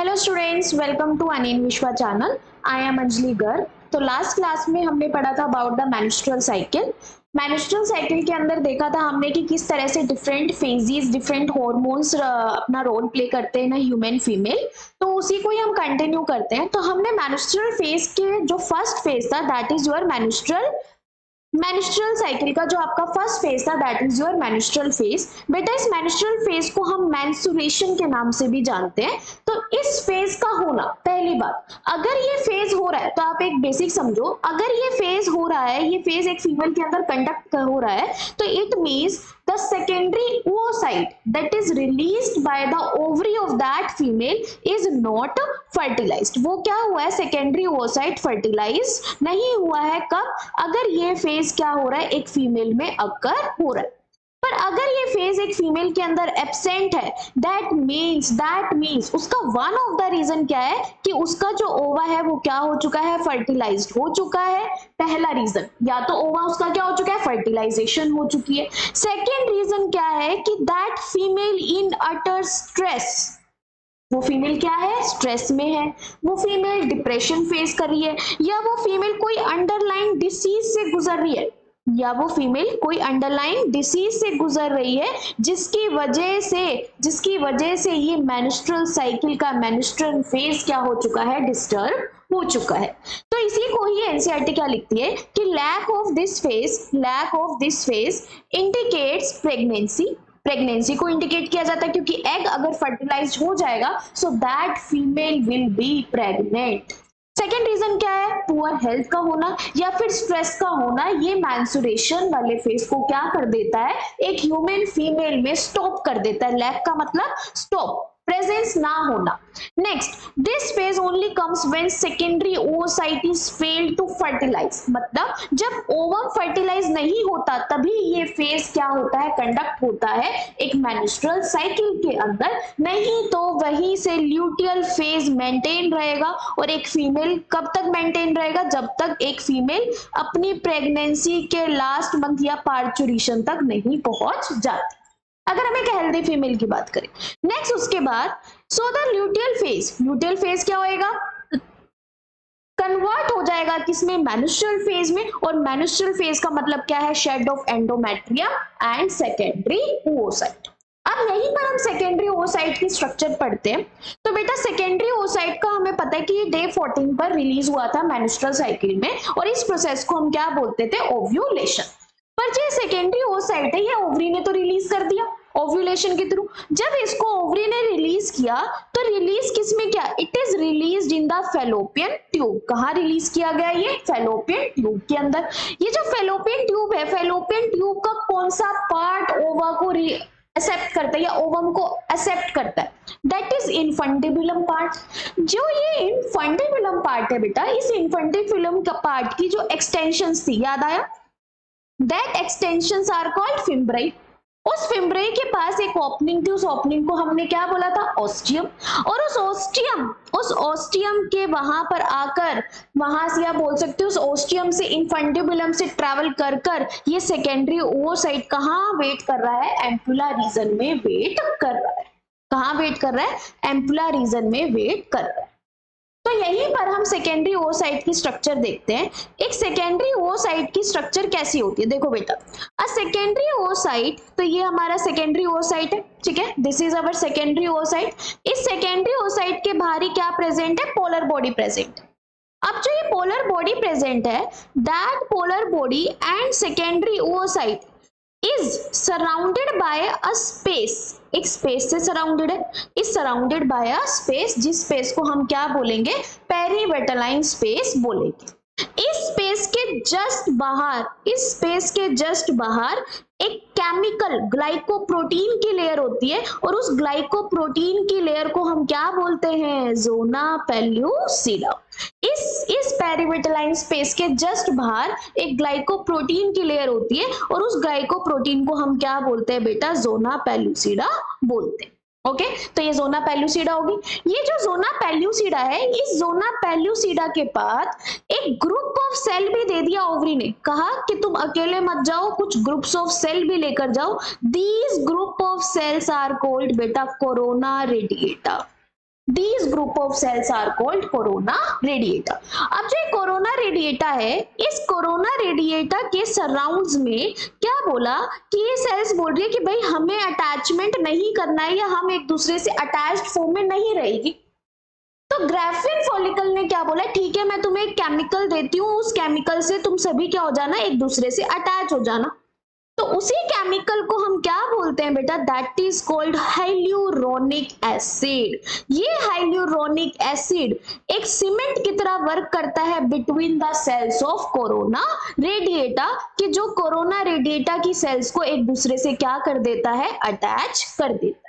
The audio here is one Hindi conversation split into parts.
Hello students, welcome to Anil Vishwa channel. I am Anjali Garg. तो लास्ट क्लास में हमने पढ़ा था about the menstrual cycle. Menstrual cycle के अंदर देखा था हमने कि किस तरह से डिफरेंट फेजेस, डिफरेंट हॉर्मोन्स अपना रोल प्ले करते हैं ना ह्यूमन फीमेल। तो उसी को ही हम कंटिन्यू करते हैं। तो हमने मेंस्ट्रुअल फेज के जो फर्स्ट फेज था that is your menstrual cycle का जो आपका फर्स्ट फेज था that is your menstrual phase. बेटा इस मेंस्ट्रुअल फेज को हम मेंस्ट्रुएशन के नाम से भी जानते हैं। तो इस फेज का होना, पहली बात, अगर ये फेज हो रहा है तो आप एक बेसिक समझो, अगर ये फेज हो रहा है, ये फेज एक फीमेल के अंदर कंडक्ट हो रहा है, तो it means the secondary oocyte that is released by the ovary of that female is not fertilized। वो क्या हुआ है, सेकेंडरी oocyte फर्टिलाइज नहीं हुआ है। कब? अगर ये फेज क्या हो रहा है, एक फीमेल में अकर हो रहा है। पर अगर ये फेज एक फीमेल के अंदर एब्सेंट है, दैट मीन्स उसका वन ऑफ द रीजन क्या है कि उसका जो ओवा है वो क्या हो चुका है, फर्टिलाइज्ड हो चुका है। पहला रीजन, या तो ओवा उसका क्या हो चुका है, फर्टिलाइजेशन हो चुकी है। सेकेंड रीजन क्या है कि that female in utter stress, वो फीमेल क्या है, स्ट्रेस में है, वो फीमेल डिप्रेशन फेस कर रही है, या वो फीमेल कोई अंडरलाइन डिसीज से गुजर रही है, या वो फीमेल कोई अंडरलाइन डिसीज से गुजर रही है जिसकी वजह से ये मेंस्ट्रुअल साइकिल का मेंस्ट्रुअल फेज क्या हो चुका है, डिस्टर्ब हो चुका है। तो इसी को ही एनसीईआरटी क्या लिखती है कि lack of this phase indicates pregnancy को इंडिकेट किया जाता है, क्योंकि एग अगर फर्टिलाइज हो जाएगा so that female will be pregnant. Second reason क्या है, पुअर हेल्थ का होना या फिर स्ट्रेस का होना। ये मेंस्ट्रुएशन वाले फेज को क्या कर देता है, एक ह्यूमन फीमेल में स्टॉप कर देता है। लैक का मतलब स्टॉप, प्रेजेंस ना होना। Next, this phase only comes when secondary oocyte is failed to fertilize। मतलब जब ओवम फर्टिलाइज नहीं होता तभी ये फेज क्या होता है, कंडक्ट होता है एक मेंस्ट्रुअल साइकिल के अंदर। नहीं तो वहीं से ल्यूटियल फेज मेंटेन रहेगा। और एक फीमेल कब तक मेंटेन रहेगा, जब तक एक फीमेल अपनी प्रेगनेंसी के लास्ट मंथ या पार्चुरेशन तक नहीं पहुंच जाती, अगर हम एक हेल्दी फीमेल की बात करें। नेक्स्ट, उसके बाद सो द ल्यूटियल फेज क्या होएगा, कन्वर्ट हो जाएगा किसमें, मेंस्ट्रुअल फेज में। और मेंस्ट्रुअल फेज का मतलब क्या है, shed of endometrium and secondary oocyte। अब यहीं पर हम सेकेंडरी oocyte की स्ट्रक्चर पढ़ते हैं। तो बेटा सेकेंडरी oocyte का हमें पता है कि ये डे 14 पर रिलीज हुआ था मेंस्ट्रुअल साइकिल में, और इस प्रोसेस को हम क्या बोलते थे, ओव्यूलेशन। पर जो सेकेंडरी oocyte है ये ओवरी ने तो रिलीज कर दिया ओव्यूलेशन के थ्रू। जब इसको ओवरी ने रिलीज किया तो रिलीज किसमें किया, it is released in the fallopian tube. कहाँ रिलीज किया गया, ये फैलोपियन ट्यूब के अंदर। ये जो फैलोपियन ट्यूब है, फैलोपियन ट्यूब का कौन सा पार्ट ओवा को एक्सेप्ट करता है या ओवम को एक्सेप्ट करता है, दैट इज इन्फंटिबुलम पार्ट। जो ये इन्फंटिबुलम पार्ट है बेटा, इस इन्फंटिबुलम का पार्ट की जो एक्सटेंशंस थी, याद आया, दैट एक्सटेंशंस आर कॉल्ड फिम्ब्राई। उस फिम्ब्राई के पास एक ओपनिंग थी, उस ओपनिंग को हमने क्या बोला था, ओस्टियम। और उस ओस्टियम के वहां पर आकर, वहां से आप बोल सकते हो उस ओस्टियम से इन्फंटिबुलम से ट्रैवल कर कर ये सेकेंडरी oocyte कहाँ वेट कर रहा है, एम्पुला रीजन में वेट कर रहा है। कहाँ वेट कर रहा है, एम्पुला रीजन में वेट कर रहा है। तो यहीं पर हम सेकेंडरी oocyte की स्ट्रक्चर देखते हैं। एक सेकेंडरी oocyte की स्ट्रक्चर कैसी होती है, देखो बेटा, अ सेकेंडरी oocyte, तो ये हमारा सेकेंडरी oocyte है, ठीक है, this is our secondary oocyte। इस सेकेंडरी oocyte के बाहर ही क्या प्रेजेंट है, पोलर बॉडी प्रेजेंट है। अब जो ये पोलर बॉडी प्रेजेंट है, that polar body and secondary oocyte is surrounded bye a space, एक स्पेस से सराउंडेड है, is surrounded bye a space, जिस स्पेस को हम क्या बोलेंगे, पेरीवेटलाइन स्पेस बोलेंगे। इस स्पेस के जस्ट बाहर एक केमिकल ग्लाइकोप्रोटीन की लेयर होती है, और उस ग्लाइकोप्रोटीन की लेयर को हम क्या बोलते हैं, ज़ोना पेल्यूसिडा। इस पेरीवेटलाइन स्पेस के जस्ट बाहर एक ग्लाइकोप्रोटीन की लेयर होती है, और उस ग्लाइकोप्रोटीन को हम क्या बोलते हैं बेटा, ज़ोना पेल्यूसिडा बोलते हैं। ओके, तो ये ज़ोना पेल्यूसिडा होगी। ये जो ज़ोना पेल्यूसिडा है, इस ज़ोना पेल्यूसिडा के पास एक ग्रुप ऑफ सेल भी दे दिया ओवरी ने, कहा कि तुम अकेले मत जाओ, कुछ ग्रुप्स ऑफ सेल भी लेकर जाओ। These group of cells are called बेटा corona radiata. These group of cells are called corona radiata. अब जो कोरोना रेडिएटा है, इस कोरोना रेडिएटा के सराउंड्स में क्या बोला कि ये सेल्स बोल रही है कि भाई हमें अटैचमेंट नहीं करना है या हम एक दूसरे से अटैच्ड फॉर्म में नहीं रहेगी। तो ग्राफिन फॉलिकल ने क्या बोला, ठीक है मैं तुम्हें एक केमिकल देती हूँ, उस केमिकल से तुम सभी क्या हो जाना, एक दूसरे से अटैच हो जाना। तो उसी केमिकल को हम क्या बोलते हैं बेटा, that is called hyaluronic acid. ये हाइल्यूरोनिक एसिड एक सीमेंट की तरह वर्क करता है between the cells of corona radiata, कि जो कोरोना रेडिएटा की सेल्स को एक दूसरे से क्या कर देता है, अटैच कर देता है।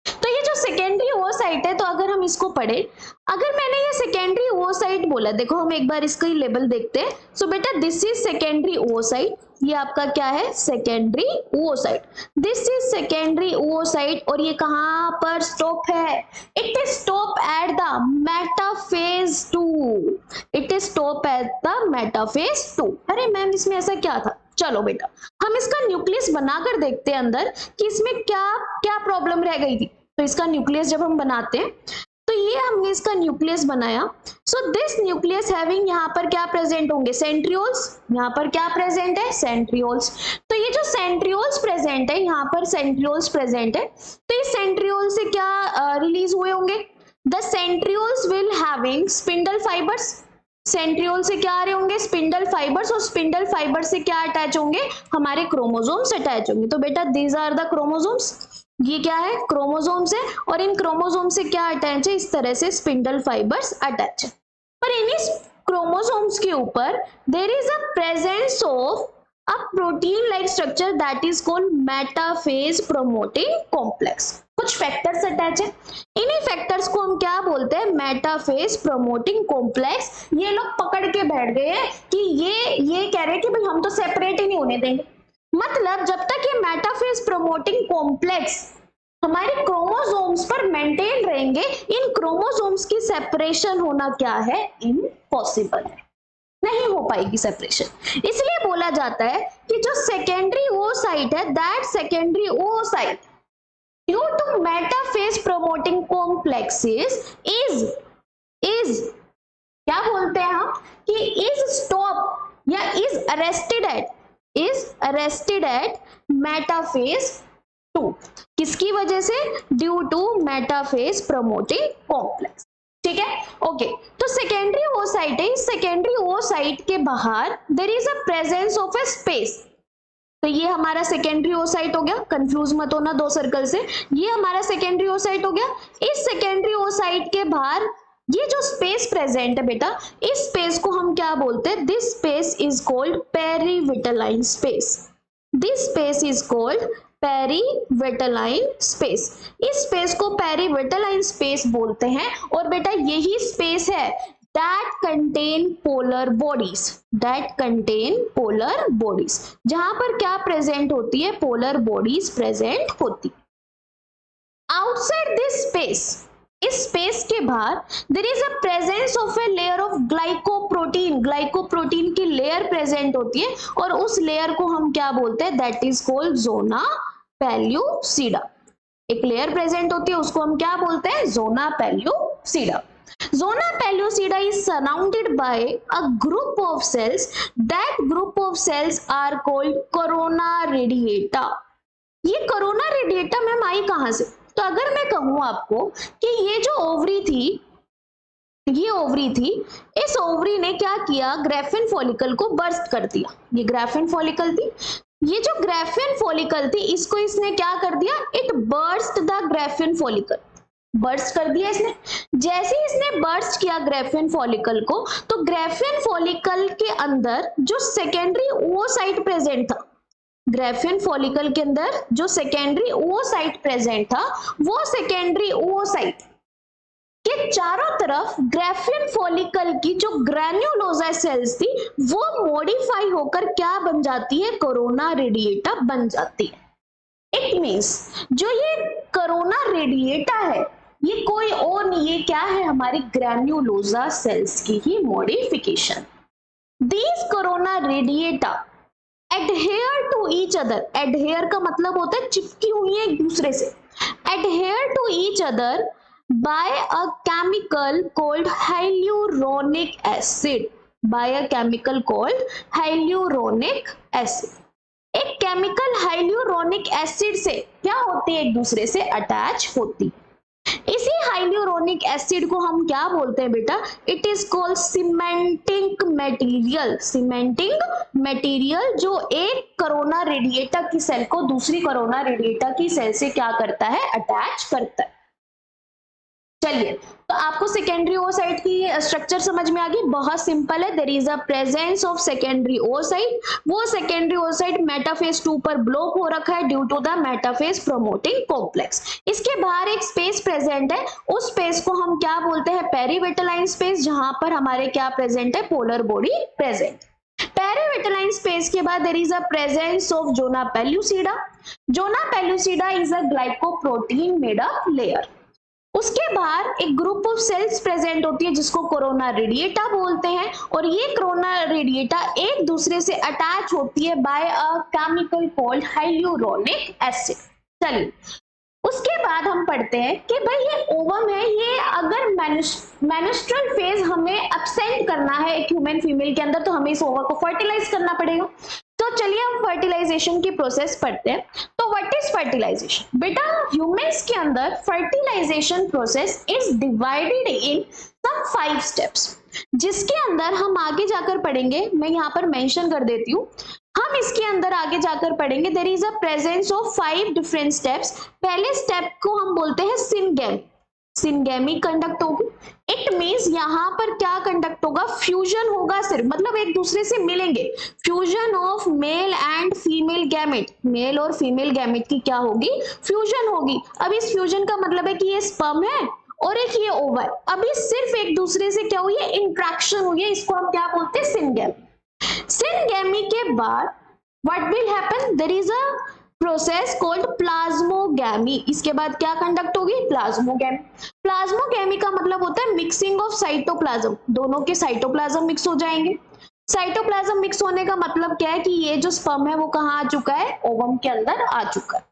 तो ये जो सेकेंडरी ओसाइट है, तो अगर हम इसको पढ़े, अगर मैंने ये सेकेंडरी ओसाइट बोला, देखो हम एक बार इसका लेबल देखते हैं। सो बेटा दिस इज सेकेंडरी ओसाइट, ये आपका क्या है, secondary oocyte. This is secondary oocyte और ये कहां पर स्टॉप है, it is stop at the metaphase 2। It is stop at the metaphase 2। अरे मैम इसमें ऐसा क्या था, चलो बेटा हम इसका न्यूक्लियस बनाकर देखते हैं अंदर कि इसमें क्या क्या प्रॉब्लम रह गई थी। तो इसका न्यूक्लियस जब हम बनाते हैं, तो ये हमने इसका न्यूक्लियस बनाया। सो दिस न्यूक्लियस हैविंग, यहाँ पर क्या प्रेजेंट होंगे, सेंट्रियोल्स। यहाँ पर क्या प्रेजेंट है, सेंट्रियोल्स। तो ये जो सेंट्रियोल्स प्रेजेंट है, यहाँ पर सेंट्रियोल्स प्रेजेंट है, तो इस सेंट्रियोल से क्या रिलीज हुए होंगे, the centrioles will having spindle fibres. Centriole से क्या आ रहे होंगे, स्पिंडल फाइबर्स, और स्पिंडल फाइबर से क्या अटैच होंगे, हमारे क्रोमोसोम्स अटैच होंगे। तो बेटा दीज आर द क्रोमोसोम्स, ये क्या है, क्रोमोसोम्स है, और इन क्रोमोसोम से क्या अटैच है, इस तरह से स्पिंडल फाइबर्स अटैच है। पर इन इस क्रोमोसोम्स के ऊपर there is a presence of a protein like structure that is called metaphase promoting complex. कुछ फैक्टर्स अटैच है, इन्हीं फैक्टर्स को हम क्या बोलते हैं, मेटाफेज प्रोमोटिंग कॉम्प्लेक्स। ये लोग पकड़ के बैठ गए हैं कि ये कह रहे हैं कि भाई हम तो सेपरेट ही नहीं होने देंगे। मतलब जब तक ये मेटाफेज प्रोमोटिंग कॉम्प्लेक्स हमारे क्रोमोसोम्स पर मेंटेन रहेंगे, इन क्रोमोसोम्स की सेपरेशन होना क्या है, इम्पॉसिबल है, नहीं हो पाएगी सेपरेशन। इसलिए बोला जाता है कि जो सेकेंडरी ओसाइट है, that secondary oocyte due to metaphase promoting complexes is क्या बोलते हैं हम, कि इज स्टॉप या इज अरेस्टेड एट मेटाफेज 2। किसकी वजह से, due to metaphase promoting complex. ठीक है, ओके। तो सेकेंडरी ओसाइट है, इस सेकेंडरी ओसाइट के बाहर there is a presence of a space. तो ये हमारा सेकेंडरी ओसाइट हो गया, कंफ्यूज मत होना दो सर्कल से, ये हमारा सेकेंडरी ओसाइट हो गया। इस सेकेंडरी ओसाइट के बाहर ये जो स्पेस प्रेजेंट है बेटा, इस स्पेस को हम क्या बोलते हैं, this space is called perivitelline space. This space is called perivitelline space. इस स्पेस को पेरीविटलाइन स्पेस बोलते हैं। और बेटा यही स्पेस है that contain polar bodies, जहां पर क्या प्रेजेंट होती है, पोलर बॉडीज प्रेजेंट होती। आउटसाइड दिस स्पेस, इस स्पेस के बाहर there is a presence of a layer of glycoprotein की लेयर प्रेजेंट होती है, और उस लेयर को हम क्या बोलते हैं, that is called zona pellucida. एक लेयर प्रेजेंट होती है, उसको हम क्या बोलते हैं, zona pellucida. Zona pellucida is surrounded by a group of cells. That group of cells are called corona radiata. ये corona radiata मैम आई कहां से? तो अगर मैं कहूं आपको कि ये जो ओवरी थी, ये ओवरी थी, इस ओवरी ने क्या किया, ग्राफिन फॉलिकल को बर्स्ट कर दिया। ये ग्राफिन फॉलिकल थी, ये जो ग्राफिन फॉलिकल थी, इसको इसने क्या कर दिया, it burst the graphene follicle, burst कर दिया इसने। जैसे ही इसने बर्स्ट किया ग्राफिन फॉलिकल को, तो ग्राफिन फॉलिकल के अंदर जो सेकेंडरी ओसाइट प्रेजेंट था, ग्राफिन फॉलिकल के अंदर जो सेकेंडरी ओसाइट प्रेजेंट था, वो सेकेंडरी ओसाइट के चारों तरफ ग्राफिन फॉलिकल की जो ग्रैन्युलोसा सेल्स थी, वो मॉडिफाई होकर क्या बन जाती है, कोरोना रेडिएटा बन जाती है। इट मींस जो ये कोरोना रेडिएटा है, ये कोई और नहीं, ये क्या है, हमारी ग्रैन्युलोसा सेल्स की ही modification. These corona radiata adhere to each other, adhere का मतलब होता है चिपकी हुई है एक दूसरे से, adhere to each other by a chemical called hyaluronic acid. By a chemical called hyaluronic acid. एक केमिकल हाइल्यूरोनिक एसिड से क्या होती है, एक दूसरे से अटैच होती। इसी हाइल्यूरोनिक एसिड को हम क्या बोलते हैं बेटा, it is called cementing material. Cementing material जो एक कोरोना रेडिएटर की सेल को दूसरी कोरोना रेडिएटर की सेल से क्या करता है, अटैच करता है। चलिए, तो आपको सेकेंडरी ओसाइट की स्ट्रक्चर समझ में आ गई, बहुत सिंपल है। There is a presence of secondary oocyte. वो सेकेंडरी ओसाइट मेटाफेज 2 पर ब्लॉक हो रखा है due to the metaphase promoting complex. इसके बाहर एक स्पेस प्रेजेंट है, उस स्पेस को हम क्या बोलते हैं, पेरीविटालाइन स्पेस, जहां पर हमारे क्या प्रेजेंट है, polar body present. Perivitelline space के बाद there is a presence of zona pellucida. Zona pellucida is a glycoprotein made up layer. उसके बाहर एक ग्रुप ऑफ सेल्स प्रेजेंट होती है जिसको कोरोना रेडिएटा बोलते हैं, और ये कोरोना रेडिएटा एक दूसरे से अटैच होती है by a chemical called hyaluronic acid. चलिए, उसके बाद हम पढ़ते हैं कि भाई ये ओवम है, ये अगर मेन्स्ट्रुअल फेज हमें एब्सेंट करना है एक ह्यूमन फीमेल के अंदर, तो हमें इस ओवा को फर्टिलाइज करना पड़ेगा। तो चलिए हम फर्टिलाइजेशन की प्रोसेस पढ़ते हैं। तो व्हाट इज फर्टिलाइजेशन बेटा, ह्यूमंस के अंदर fertilization process is divided in some 5 steps, जिसके अंदर हम आगे जाकर पढ़ेंगे। मैं यहाँ पर मेंशन कर देती हूँ, हम इसके अंदर आगे जाकर पढ़ेंगे। There is a presence of 5 different steps. पहले स्टेप को हम बोलते हैं सिनगेमी। सिनगेमी कंडक्ट होगी। इट मींस यहाँ पर क्या कंडक्ट होगा, फ्यूजन होगा सिर्फ, मतलब एक दूसरे से मिलेंगे। Fusion of male and female gamete, male और फीमेल गैमेट की क्या होगी, फ्यूजन होगी। अब इस फ्यूजन का मतलब है कि ये स्पर्म है और एक ये ओवा है, अभी सिर्फ एक दूसरे से क्या हुई है, इंट्रैक्शन हुई है, इसको हम क्या बोलते हैं, सिनगेमी। सिनगेमी के बाद what will happen, there is a process called plasmogamy. इसके बाद क्या कंडक्ट होगी, प्लाज्मोगैमी। प्लाज्मोगैमी का मतलब होता है मिक्सिंग ऑफ साइटोप्लाज्म, दोनों के साइटोप्लाज्म मिक्स हो जाएंगे। साइटोप्लाज्म मिक्स होने का मतलब क्या है कि ये जो स्पर्म है वो कहाँ आ चुका है, ओवम के अंदर आ चुका है।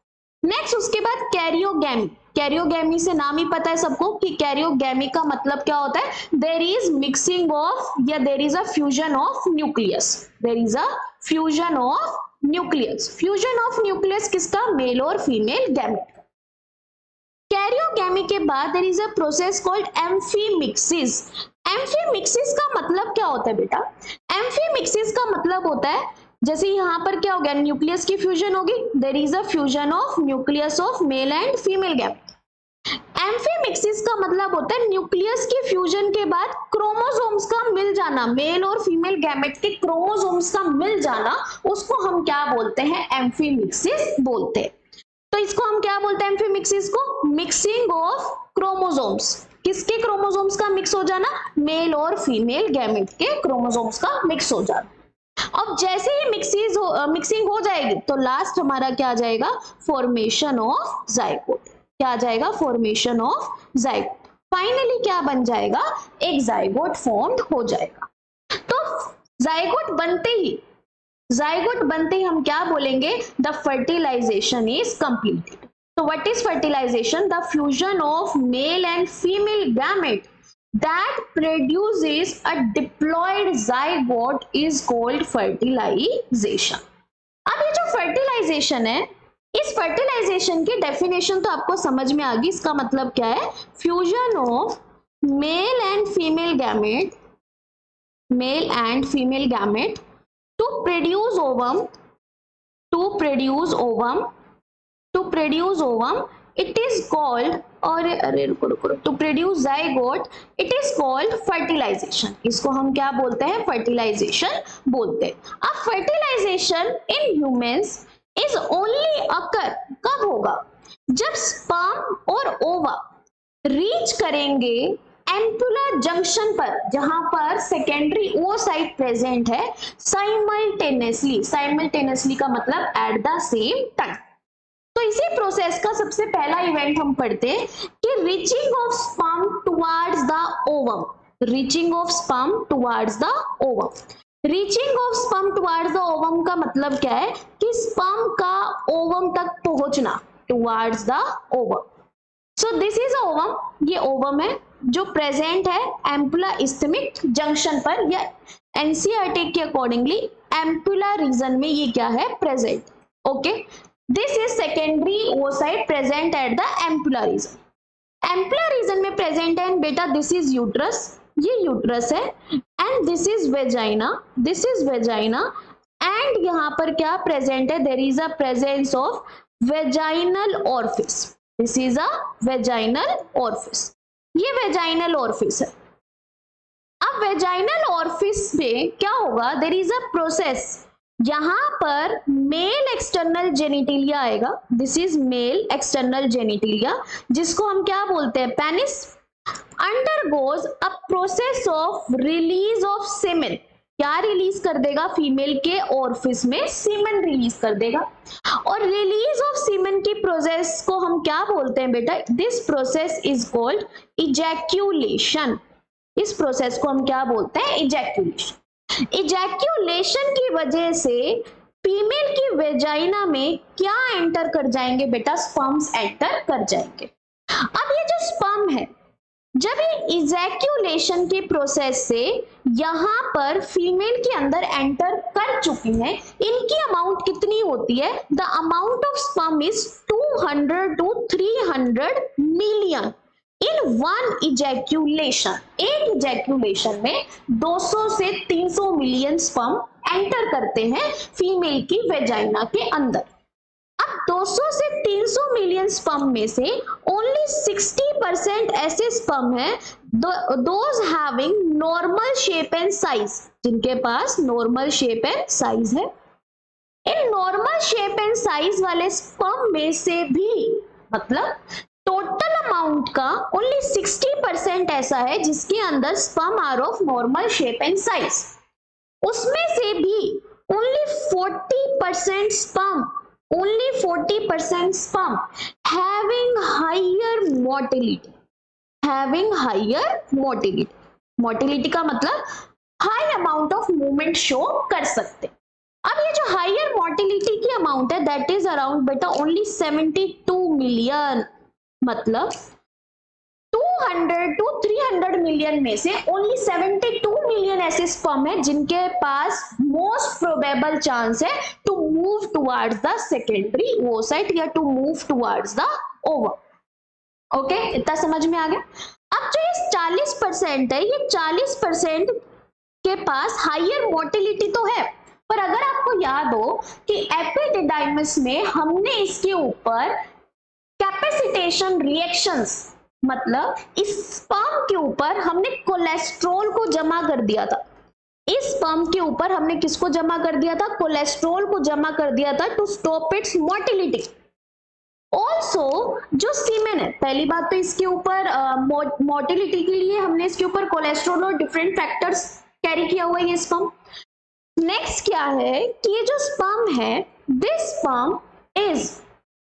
नेक्स्ट उसके बाद कैरियोगैमी। कैरियोगैमी से नाम ही पता है सबको कि कैरियोगैमी का मतलब क्या होता है, देयर इज मिक्सिंग ऑफ या there is a fusion of nucleus. There is a fusion of nucleus. Fusion of nucleus किसका, मेल और फीमेल गैमेट। कैरियोगैमी के बाद there is a process called amphimixis. Amphimixis का मतलब क्या होता है बेटा, एम्फीमिक्सिस का मतलब होता है जैसे यहाँ पर क्या हो गया, न्यूक्लियस की फ्यूजन होगी, there is a fusion of nucleus of male and female gamete. Amphimixis का मतलब होता है न्यूक्लियस की फ्यूजन के बाद क्रोमोसोम्स का मिल जाना, मेल और फीमेल गैमेट के क्रोमोसोम्स का मिल जाना, उसको हम क्या बोलते हैं, एम्फीमिक्सिस बोलते हैं। तो इसको हम क्या बोलते हैं, एम्फीमिक्सिस को, मिक्सिंग ऑफ क्रोमोसोम्स। किसके क्रोमोसोम्स का मिक्स हो जाना, मेल और फीमेल गैमेट के क्रोमोसोम्स का मिक्स हो जाना। अब जैसे ही मिक्सिंग हो जाएगी तो लास्ट हमारा क्या आ जाएगा, फॉर्मेशन ऑफ जाइगोट। क्या आ जाएगा, फॉर्मेशन ऑफ जाइगोट। फाइनली क्या बन जाएगा, एक जाइगोट फॉर्म्ड हो जाएगा। तो जाइगोट बनते ही हम क्या बोलेंगे, द फर्टिलाइजेशन इज कंप्लीटेड। तो what is fertilization, the fusion of male and female gamete that produces a diploid zygote is called fertilization। अब ये जो फर्टिलाइजेशन है, इस फर्टिलाइजेशन की डेफिनेशन तो आपको समझ में आ गई। इसका मतलब क्या है, fusion of male and female gamete to produce ovum, it is called, और to produce zygote it is called fertilization। इसको हम क्या बोलते हैं, फर्टिलाइजेशन बोलते हैं। अब fertilisation in humans is only occur कब होगा, जब स्पर्म और ओवा रीच करेंगे एम्पुलर जंक्शन पर, जहां पर सेकेंडरी ओसाइट प्रेजेंट है, साइमल्टेनियसली का मतलब एट द सेम टाइम। तो इसी प्रोसेस का सबसे पहला इवेंट हम पढ़ते हैं कि reaching of sperm towards the ovum. Reaching of sperm towards the ovum का मतलब क्या है कि स्पर्म का ओवम तक पहुंचना, towards the ovum. So this is ovum, ये ओवम है जो प्रेजेंट है एम्पुला इस्थमिक जंक्शन पर, या एनसीईआरटी के अकॉर्डिंगली एम्पुला रीजन में ये क्या है present. Okay, this is secondary oocyte present at the ampulla region. Ampulla region में प्रेजेंट है बेटा, दिस इज यूट्रस, ये यूट्रस है, and this is vagina, this is vagina, and यहाँ पर क्या प्रेजेंट है, there is a presence of vaginal orifice, this is a vaginal orifice, ये वेजाइनल ऑर्फिस है। अब वेजाइनल ऑर्फिस में क्या होगा, देयर इज अ प्रोसेस, यहां पर मेल एक्सटर्नल जेनिटिलिया आएगा, दिस इज मेल एक्सटर्नल जेनिटिलिया, जिसको हम क्या बोलते हैं penis, undergoes a process of release of semen, क्या रिलीज कर देगा फीमेल के ऑर्फिस में, सीमेन रिलीज कर देगा, और रिलीज ऑफ सीमेन की प्रोसेस को हम क्या बोलते हैं बेटा, this process is called ejaculation, इस प्रोसेस को हम क्या बोलते हैं इजैक्यूलेशन। इजैक्यूलेशन की वजह से फीमेल की वेजाइना में क्या एंटर कर जाएंगे बेटा, स्पर्म्स एंटर कर जाएंगे। अब ये जो स्पर्म है, जब ये इजैक्यूलेशन की प्रोसेस से यहां पर फीमेल के अंदर एंटर कर चुकी हैं, इनकी अमाउंट कितनी होती है, the amount of sperm is 200 to 300 million in one ejaculation. एक इजैक्यूलेशन में 200 से 300 मिलियन स्पर्म एंटर करते हैं फीमेल की वेजाइना के अंदर। अब 200 से 300 मिलियन स्पर्म में से ओनली 60% ऐसे स्पर्म है those having normal shape and size, जिनके पास नॉर्मल शेप एंड साइज है। In normal shape and size वाले स्पर्म में से भी, मतलब टोटल अमाउंट का ओनली 60% ऐसा है जिसके अंदर sperm are of normal shape and size, उसमें से भी only 40% sperm, only 40% sperm having higher motility, having higher motility, motility का मतलब high amount of movement show कर सकते। अब ये जो higher motility की amount है that is around बेटा only 72 million, मतलब 200 to 300 मिलियन में से ओनली 72 मिलियन ऐसे स्पर्म है जिनके पास मोस्ट प्रोबेबल चांस है to move towards the secondary oocyte या to move towards the ovum. Okay, इतना समझ में आ गया। अब जो ये 40% है, ये 40% के पास हायर मोटिलिटी तो है, पर अगर आपको याद हो कि एपिडिडाइमिस में हमने इसके ऊपर कैपेसिटेशन रिएक्शंस, मतलब इस स्पर्म के ऊपर हमने कोलेस्ट्रॉल को जमा कर दिया था, इस स्पर्म के ऊपर हमने किसको जमा कर दिया था, कोलेस्ट्रॉल को जमा कर दिया था to stop its motility. Also जो सीमेन है, पहली बात तो इसके ऊपर मोटिलिटी के लिए हमने इसके ऊपर कोलेस्ट्रॉल और डिफरेंट फैक्टर्स कैरी किया हुआ है ये स्पर्म। नेक्स्ट क्या है कि ये जो स्पर्म है, this sperm is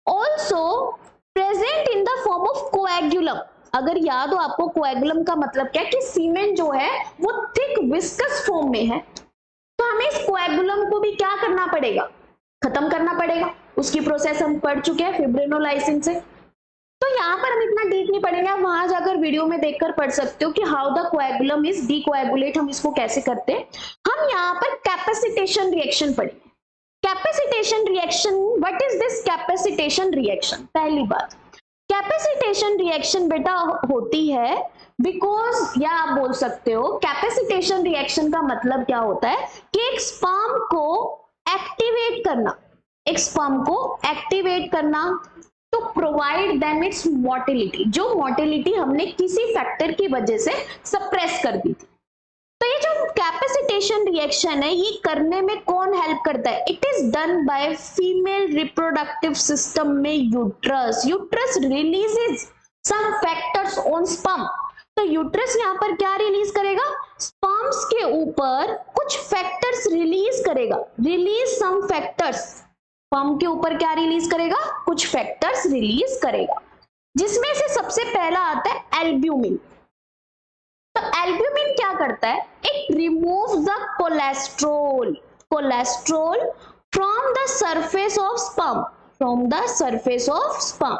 also present in the form of कोएगुलम। अगर याद हो आपको, कोएगुलम का मतलब क्या है कि सीमेन जो है वो थिक विस्कस फॉर्म में है, तो हमें इस कोएगुलम को भी क्या करना पड़ेगा, खत्म करना पड़ेगा। उसकी प्रोसेस हम पढ़ चुके हैं फिब्रिनोलाइसिन से, तो यहाँ पर हम इतना डीप नहीं पढ़ेंगे, आप वहां जाकर वीडियो में देखकर पढ़ सकते हो कि हाउ द कोएगुलम इज डीकोएगुलेट, हम इसको कैसे करते हैं। हम यहाँ पर कैपेसिटेशन रिएक्शन पढ़ेंगे। Capacitation reaction, what is this capacitation reaction? पहली बात, कैपेसिटेशन रिएक्शन बेटा होती है बिकॉज, या आप बोल सकते हो कैपेसिटेशन रिएक्शन का मतलब क्या होता है कि एक स्पर्म को एक्टिवेट करना, एक स्पर्म को एक्टिवेट करना to provide them its motility, जो मोटिलिटी हमने किसी फैक्टर की वजह से सप्रेस कर दी थी। तो ये जो कैपेसिटेशन रिएक्शन है, ये करने में कौन हेल्प करता है? It is done by female reproductive system में uterus. Uterus releases some factors on sperm. तो यूट्रस यहाँ पर क्या रिलीज करेगा? स्पर्म्स के ऊपर कुछ फैक्टर्स रिलीज करेगा, रिलीज सम फैक्टर्स। स्पर्म के ऊपर क्या रिलीज करेगा? कुछ फैक्टर्स रिलीज करेगा, जिसमें से सबसे पहला आता है एल्ब्यूमिन। तो एल्ब्यूमिन क्या करता है? It removes the cholesterol, cholesterol from the surface of sperm, from the surface of sperm.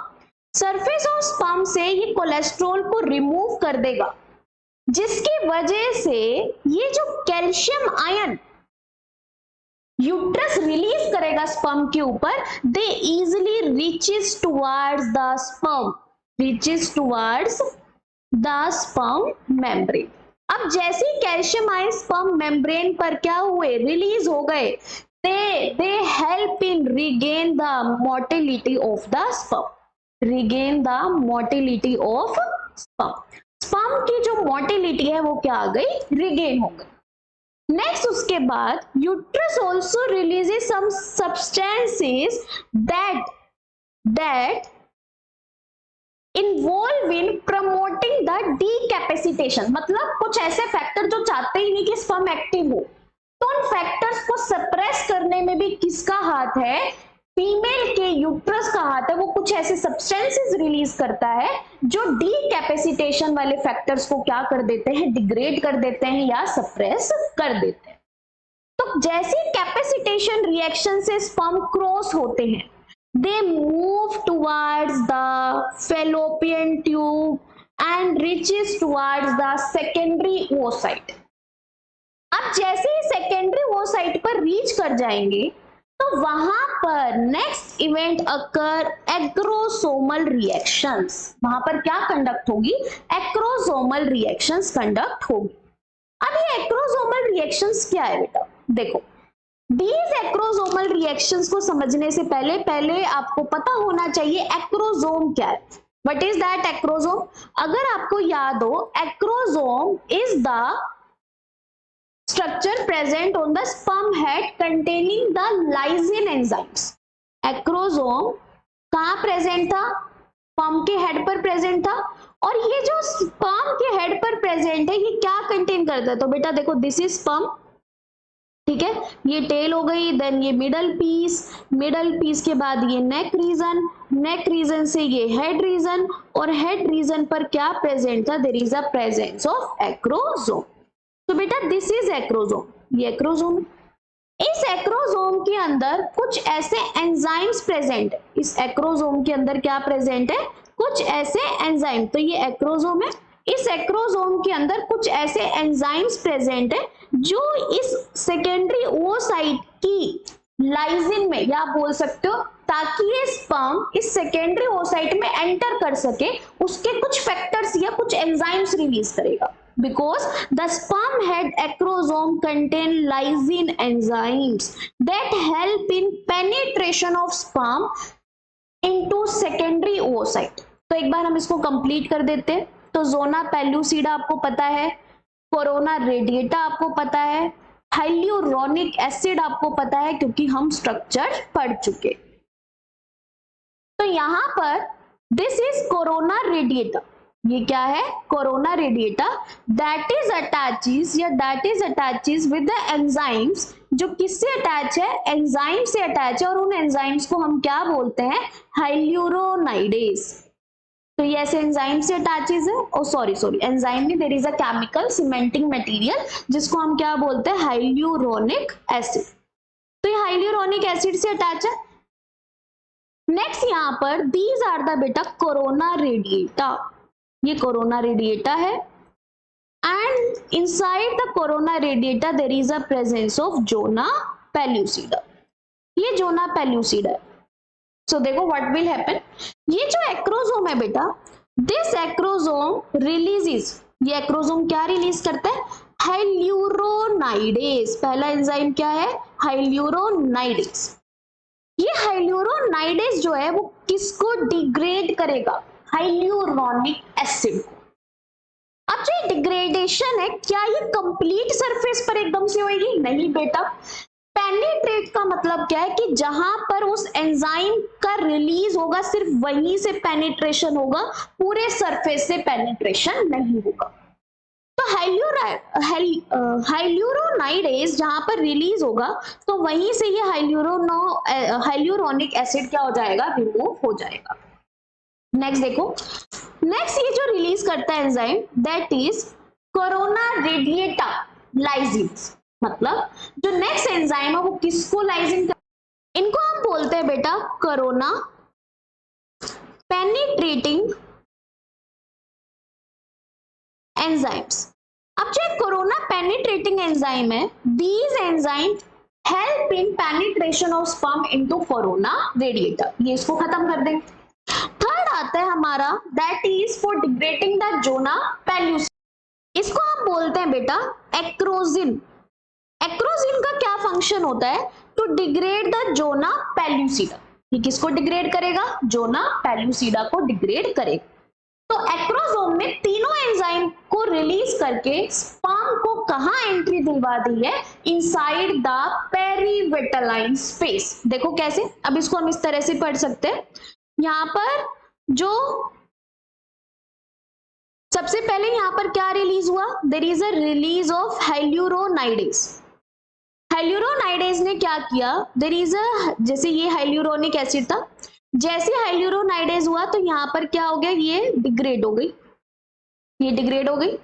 Surface of sperm से ये कोलेस्ट्रॉल को रिमूव कर देगा, जिसकी वजह से ये जो कैल्शियम आयन यूट्रस रिलीज करेगा स्पर्म के ऊपर, दे easily reaches towards the sperm, reaches towards the sperm membrane. अब जैसे ही कैल्शियम आयन स्पर्म मेम्ब्रेन पर क्या हुए, रिलीज हो गए, they help in regain the motility of the sperm, regain the motility of sperm, sperm की जो motility है वो क्या आ गई, regain हो गई। नेक्स्ट उसके बाद uterus also releases some substances that involve in promoting the decapacitation, मतलब कुछ ऐसे फैक्टर जो चाहते ही नहीं कि स्पर्म एक्टिव हो, तो उन फैक्टर्स को सप्रेस करने में भी किसका हाथ है, फीमेल के यूट्रस का हाथ है। वो कुछ ऐसे सब्सटेंसेस रिलीज करता है जो डीकैपेसिटेशन वाले फैक्टर्स को क्या कर देते हैं, डिग्रेड कर देते हैं या सप्रेस कर देते हैं। तो जैसे कैपेसिटेशन रिएक्शन से स्पर्म क्रॉस होते हैं, they move towards the fallopian tube and reaches towards the secondary oocyte। अब जैसे ही सेकेंडरी oocyte पर रीच कर जाएंगे तो वहां पर next event occur acrosomal reactions, वहां पर क्या कंडक्ट होगी, एक्रोसोमल रिएक्शंस कंडक्ट होगी। अब ये एक्रोसोमल रिएक्शंस क्या है बेटा, देखो These एक्रोसोमल रिएक्शंस को समझने से पहले आपको पता होना चाहिए एक्रोसोम क्या है। What is that acrosome? अगर आपको याद हो, acrosome is the structure present on the sperm head containing the lysine enzymes। Acrosome कहाँ प्रेजेंट था, स्पर्म के हेड पर प्रेजेंट था, और ये जो स्पर्म के हेड पर प्रेजेंट है ये क्या कंटेन करता है, तो बेटा देखो दिस इज स्पर्म, ठीक है, ये टेल हो गई, देन ये मिडल पीस के बाद ये नेक रीजन से ये हेड रीजन, और हेड रीजन पर क्या प्रेजेंट था, there is a presence of acrosome. तो बेटा दिस इज एक्रोसोम, ये एक्रोसोम है। इस एक्रोसोम के अंदर कुछ ऐसे एंजाइम्स प्रेजेंट है, इस एक्रोसोम के अंदर क्या प्रेजेंट है, कुछ ऐसे एंजाइम, तो ये एक्रोसोम है। इस एक्रोसोम के अंदर कुछ ऐसे एंजाइम्स प्रेजेंट है जो इस सेकेंडरी oocyte की लाइसिन में, या बोल सकते हो ताकि ये स्पर्म इस सेकेंडरी oocyte में एंटर कर सके, उसके कुछ फैक्टर्स या कुछ एंजाइम्स रिलीज करेगा। Because the sperm head acrosome contain lysine enzymes that help in penetration of sperm into secondary oocyte। तो एक बार हम इसको कंप्लीट कर देते हैं। तो जोना पेल्लुसिडा आपको पता है, कोरोना रेडिएटा आपको पता है, हाइल्यूरोनिक एसिड आपको पता है क्योंकि हम स्ट्रक्चर पढ़ चुके। तो यहां पर दिस इज कोरोना रेडिएटा, ये क्या है, corona radiata, that is attaches with the enzymes, जो किससे अटैच है, एंजाइम से अटैच है, और उन एंजाइम्स को हम क्या बोलते हैं, हाइल्यूरोनाइडेज। तो ये ऐसे एंजाइम से अटैचेस है, ओ सॉरी एंजाइम में there is a chemical cementing material जिसको हम क्या बोलते हैं, हाइल्यूरोनिक एसिड। तो ये हाइल्यूरोनिक एसिड से अटैच है। नेक्स्ट यहाँ पर दीज आर द बेटा कोरोना रेडिएटा, ये कोरोना रेडिएटा है, and inside the corona radiata there is a presence of zona pellucida, ये जोना पेल्लुसिडा है। सो देखो व्हाट विल हैपन, ये जो एक्रोसोम है बेटा, दिस एक्रोसोम रिलीजेस, ये एक्रोसोम क्या रिलीज करता है, हाइल्यूरोनाइडेज। पहला एंजाइम क्या है, हाइल्यूरोनाइडेज। ये हाइल्यूरोनाइडेज जो है वो किसको डिग्रेड करेगा, हाइल्यूरोनिक एसिड को। अब जो डिग्रेडेशन है क्या ये कंप्लीट सरफेस पर एकदम से होगी, नहीं बेटा। पेनिट्रेट का मतलब क्या है कि जहां पर उस एंजाइम का रिलीज होगा सिर्फ वहीं से पेनिट्रेशन होगा, पूरे सरफेस से पेनिट्रेशन नहीं होगा। तो हाइल्यूरोनाइडेज जहां पर रिलीज होगा तो वहीं से ये हाइल्यूरोनिक एसिड क्या हो जाएगा, रिमूव हो जाएगा। नेक्स्ट देखो, नेक्स्ट ये जो रिलीज करता है enzyme that is corona radiata lysins, मतलब जो नेक्स्ट एंजाइम है वो किसको लाइसिन कर, इनको हम बोलते हैं बेटा कोरोना पेनिट्रेटिंग एंजाइम्स। अब जो कोरोना पेनिट्रेटिंग एंजाइम है, these enzyme help in penetration of sperm into corona radiator, ये इसको खत्म कर देंगे। थर्ड आता है हमारा that is for degrading the zona pellucida, इसको हम बोलते हैं बेटा एक्रोजिन। एक्रोजिन का क्या फंक्शन होता है? To degrade the zona pellucida, ये किसको डिग्रेड करेगा? जोना पेल्यूसिडा को डिग्रेड करेगा। तो एक्रोसोम ने तीनों एंजाइम को रिलीज करके स्पर्म को कहां एंट्री दिलवा दी है? Inside the perivitelline space. देखो कैसे, अब इसको हम इस तरह से पढ़ सकते हैं। यहां पर जो सबसे पहले यहां पर क्या रिलीज हुआ? There is a release of hyaluronidase. Hyaluronidase ने क्या किया? देयर इज अ, जैसे ये हाइल्यूरोनिक एसिड था, जैसे हाइल्यूरोनाइडेज हुआ तो यहां पर क्या हो गया? ये डिग्रेड हो गई, ये डिग्रेड हो गई।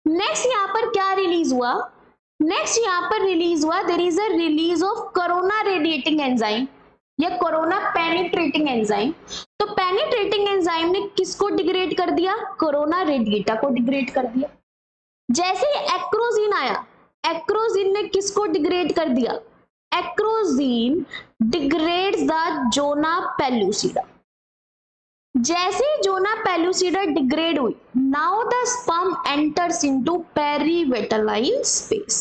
नेक्स्ट यहां पर क्या रिलीज हुआ? नेक्स्ट यहां पर रिलीज हुआ there is a release of corona radiating enzyme या कोरोना पेनिट्रेटिंग एंजाइम। तो पेनिट्रेटिंग एंजाइम ने किसको डिग्रेड कर दिया? कोरोना रेडिएटा को डिग्रेड कर दिया। जैसे ही एक्रोजिन आया, एक्रोजिन ने किसको डिग्रेड कर दिया? एक्रोजिन डिग्रेड्स द जोना पेल्यूसिडा। जैसे ही जोना पेल्यूसिडा डिग्रेड हुई, now the sperm enters into perivitelline space.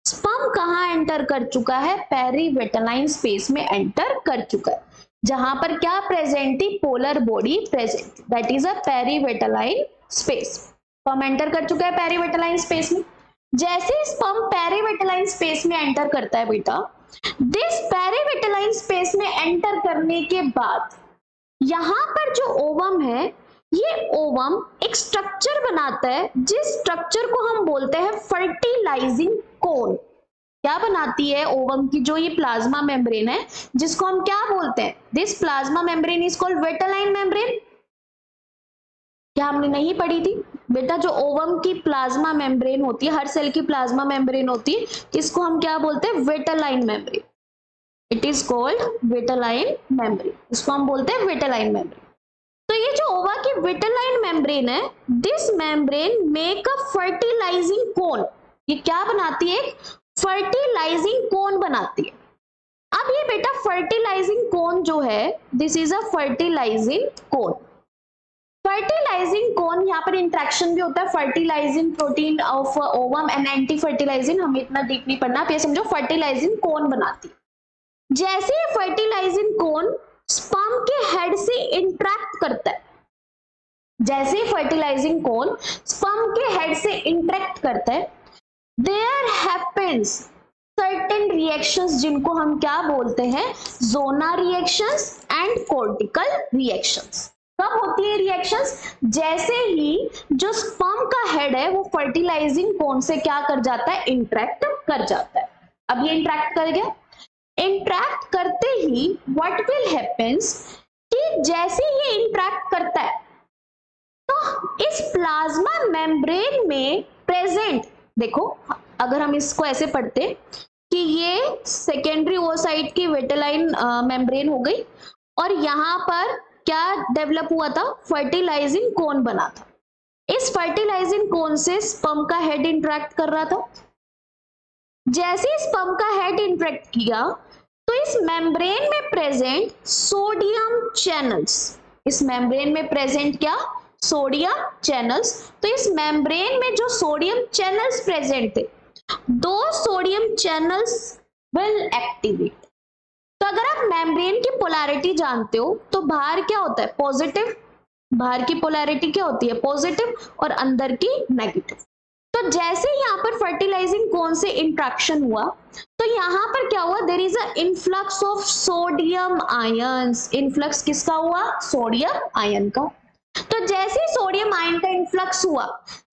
Sperm कहां एंटर कर चुका है? पेरीविटलाइन स्पेस में एंटर कर चुका है, जहां पर क्या प्रेजेंट थी? Polar body present, that is a perivitelline space. Sperm enter कर चुका है पेरीविटलाइन स्पेस में। जैसे स्पर्म पेरीविटलाइन स्पेस में एंटर करता है बेटा, दिस पेरीविटलाइन स्पेस में एंटर करने के बाद यहां पर जो ओवम है, ये ओवम एक स्ट्रक्चर बनाता है, जिस स्ट्रक्चर को हम बोलते हैं फर्टिलाइजिंग कोन। क्या बनाती है ओवम की जो ये प्लाज्मा मेम्ब्रेन है, जिसको हम क्या बोलते हैं? This plasma membrane is called vitelline membrane. क्या हमने नहीं पढ़ी थी बेटा? जो ओवम की प्लाज्मा मेम्ब्रेन होती है, हर सेल की प्लाज्मा मेम्ब्रेन होती है, इसको हम क्या बोलते हैं? Vitelline membrane. It is called vitelline membrane, इसको हम बोलते हैं विटेलाइन मेम्ब्रेन। तो ये जो ओवा की विटेलाइन मेम्ब्रेन है, this membrane make a fertilising cone. ये क्या बनाती है? फर्टिलाइजिंग कोन बनाती है। अब ये बेटा फर्टिलाइजिंग कोन जो है, this is a fertilising cone. Fertilising cone, यहाँ पर इंट्रैक्शन भी होता है fertilising protein of ovum and anti fertilising, हमें इतना डीप नहीं पढ़ना, आप ये समझो फर्टिलाइजिंग कोन बनाती है। जैसे ही फर्टिलाइजिंग कोन स्पर्म के हेड से इंटरेक्ट करता है, जैसे फर्टिलाइजिंग कोन स्पर्म के हेड से इंटरेक्ट करता है, देयर हैपेंस सर्टेन रिएक्शंस, जिनको हम क्या बोलते हैं? जोना रिएक्शंस एंड कॉर्टिकल रिएक्शंस। कब होती है रिएक्शंस? जैसे ही जो स्पर्म का हेड है वो फर्टिलाइजिंग कोन से क्या कर जाता है? इंटरेक्ट कर जाता है। अब ये इंटरेक्ट कर गया, इंटरेक्ट करते ही व्हाट विल हैपेंस कि जैसे ही इंटरेक्ट करता है तो इस प्लाज्मा मेम्ब्रेन में प्रेजेंट, देखो अगर हम इसको ऐसे पढ़ते कि ये सेकेंडरी ओसाइट की विटेलाइन मेम्ब्रेन हो गई और यहां पर क्या डेवलप हुआ था? फर्टिलाइजिंग कोन बना था। इस फर्टिलाइजिंग कोन से स्पर्म का हेड इंटरेक्ट कर रहा था। जैसे स्पर्म का हेड इंटरेक्ट किया तो इस मेम्ब्रेन में प्रेजेंट सोडियम चैनल्स, इस मेम्ब्रेन में प्रेजेंट क्या? Sodium channels. तो इस मेम्ब्रेन में जो सोडियम चैनल्स प्रेजेंट थे, दो सोडियम चैनल्स विल एक्टिवेट। तो अगर आप मेम्ब्रेन की पोलैरिटी जानते हो तो बाहर क्या होता है? पॉजिटिव। बाहर की पोलैरिटी क्या होती है? पॉजिटिव, और अंदर की नेगेटिव। तो जैसे यहाँ पर फर्टिलाइजिंग कोन से इंट्रैक्शन हुआ तो यहाँ पर क्या हुआ? There is a influx of sodium ions. Influx किसका हुआ? सोडियम आयन का। तो जैसे सोडियम आयन का इनफ्लक्स हुआ,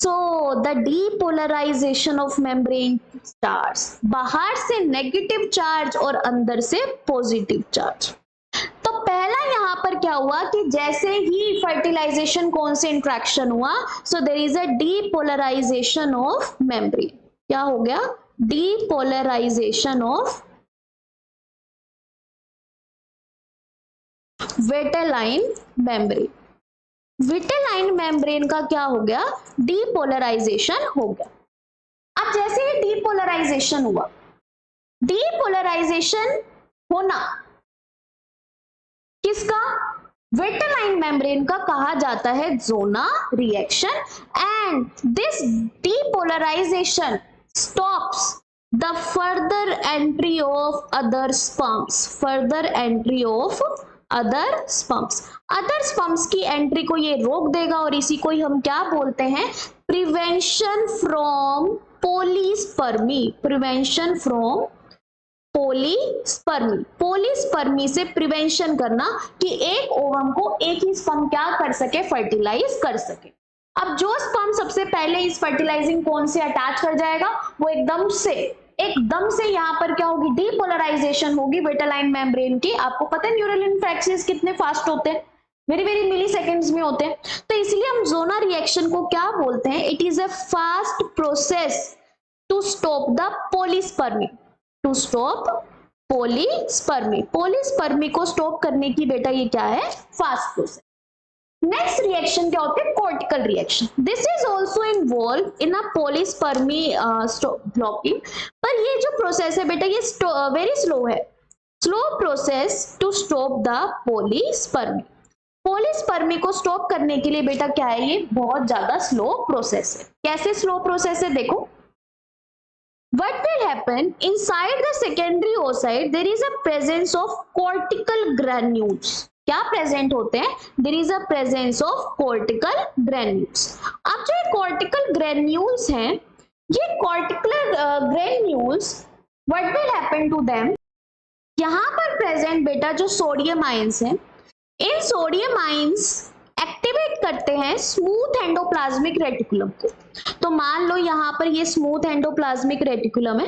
so the depolarization of membrane starts. बाहर से नेगेटिव चार्ज और अंदर से पॉजिटिव चार्ज। तो पहला यहाँ पर क्या हुआ कि जैसे ही फर्टिलाइजेशन कोन से इंट्रैक्शन हुआ, so there is a depolarization of membrane. क्या हो गया? Depolarization of vitelline membrane. Vitelline membrane का क्या हो गया, डीपोलराइजेशन हो गया। अब जैसे ही डीपोलराइजेशन हुआ, डीपोलराइजेशन होना किसका, विटेलाइन मेम्ब्रेन का, कहा जाता है zona reaction. And this depolarisation stops the further entry of other sperms, further entry of other sperms, other sperms की एंट्री को ये रोक देगा और इसी को ही हम क्या बोलते हैं, प्रिवेंशन फ्रॉम पोलीस्पर्मी, प्रिवेंशन फ्रॉम पोलीस्पर्मी। पोलीस्पर्मी से प्रिवेंशन करना कि एक ओवम को एक ही स्पर्म क्या कर सके, फर्टिलाइज कर सके। अब जो स्पर्म सबसे पहले इस फर्टिलाइजिंग कोन से अटैच कर जाएगा, वो एकदम से यहाँ पर क्या होगी, डीपोलराइजेशन होगी विटेलाइन मेम्ब्रेन की। आपको पता है न्यूरल इन्फ्लेक्सेस कितने फास्ट होते हैं, वेरी मिली सेकेंड्स में होते हैं। तो इसलिए हम ज़ोनर रिएक्शन को क्या बोलते हैं, it is a fast process to stop the polyspermy, to stop polyspermy. Polyspermy को स्टॉप करने की बेटा ये क्या है, फास्ट प्रोसेस। नेक्स्ट रिएक्शन क्या होते हैं, cortical reaction. This is also involve in a polyspermy blocking. पर ये जो प्रोसेस है बेटा ये वेरी स्लो है, slow process to stop the polyspermy. Polyspermy को स्टॉप करने के लिए बेटा क्या है, ये बहुत ज्यादा स्लो प्रोसेस है। कैसे स्लो प्रोसेस है, देखो what will happen inside the secondary oocyte, there is a presence of cortical granules। क्या प्रेजेंट होते हैं, there is a presence of cortical granules। अब जो cortical granules हैं, ये cortical granules what will happen to them, यहाँ पर प्रेजेंट बेटा जो सोडियम आयंस हैं, इन सोडियम आयंस एक्टिवेट करते हैं स्मूथ एंडोप्लाज्मिक रेटिकुलम को। तो मान लो यहाँ पर ये स्मूथ एंडोप्लाज्मिक रेटिकुलम है,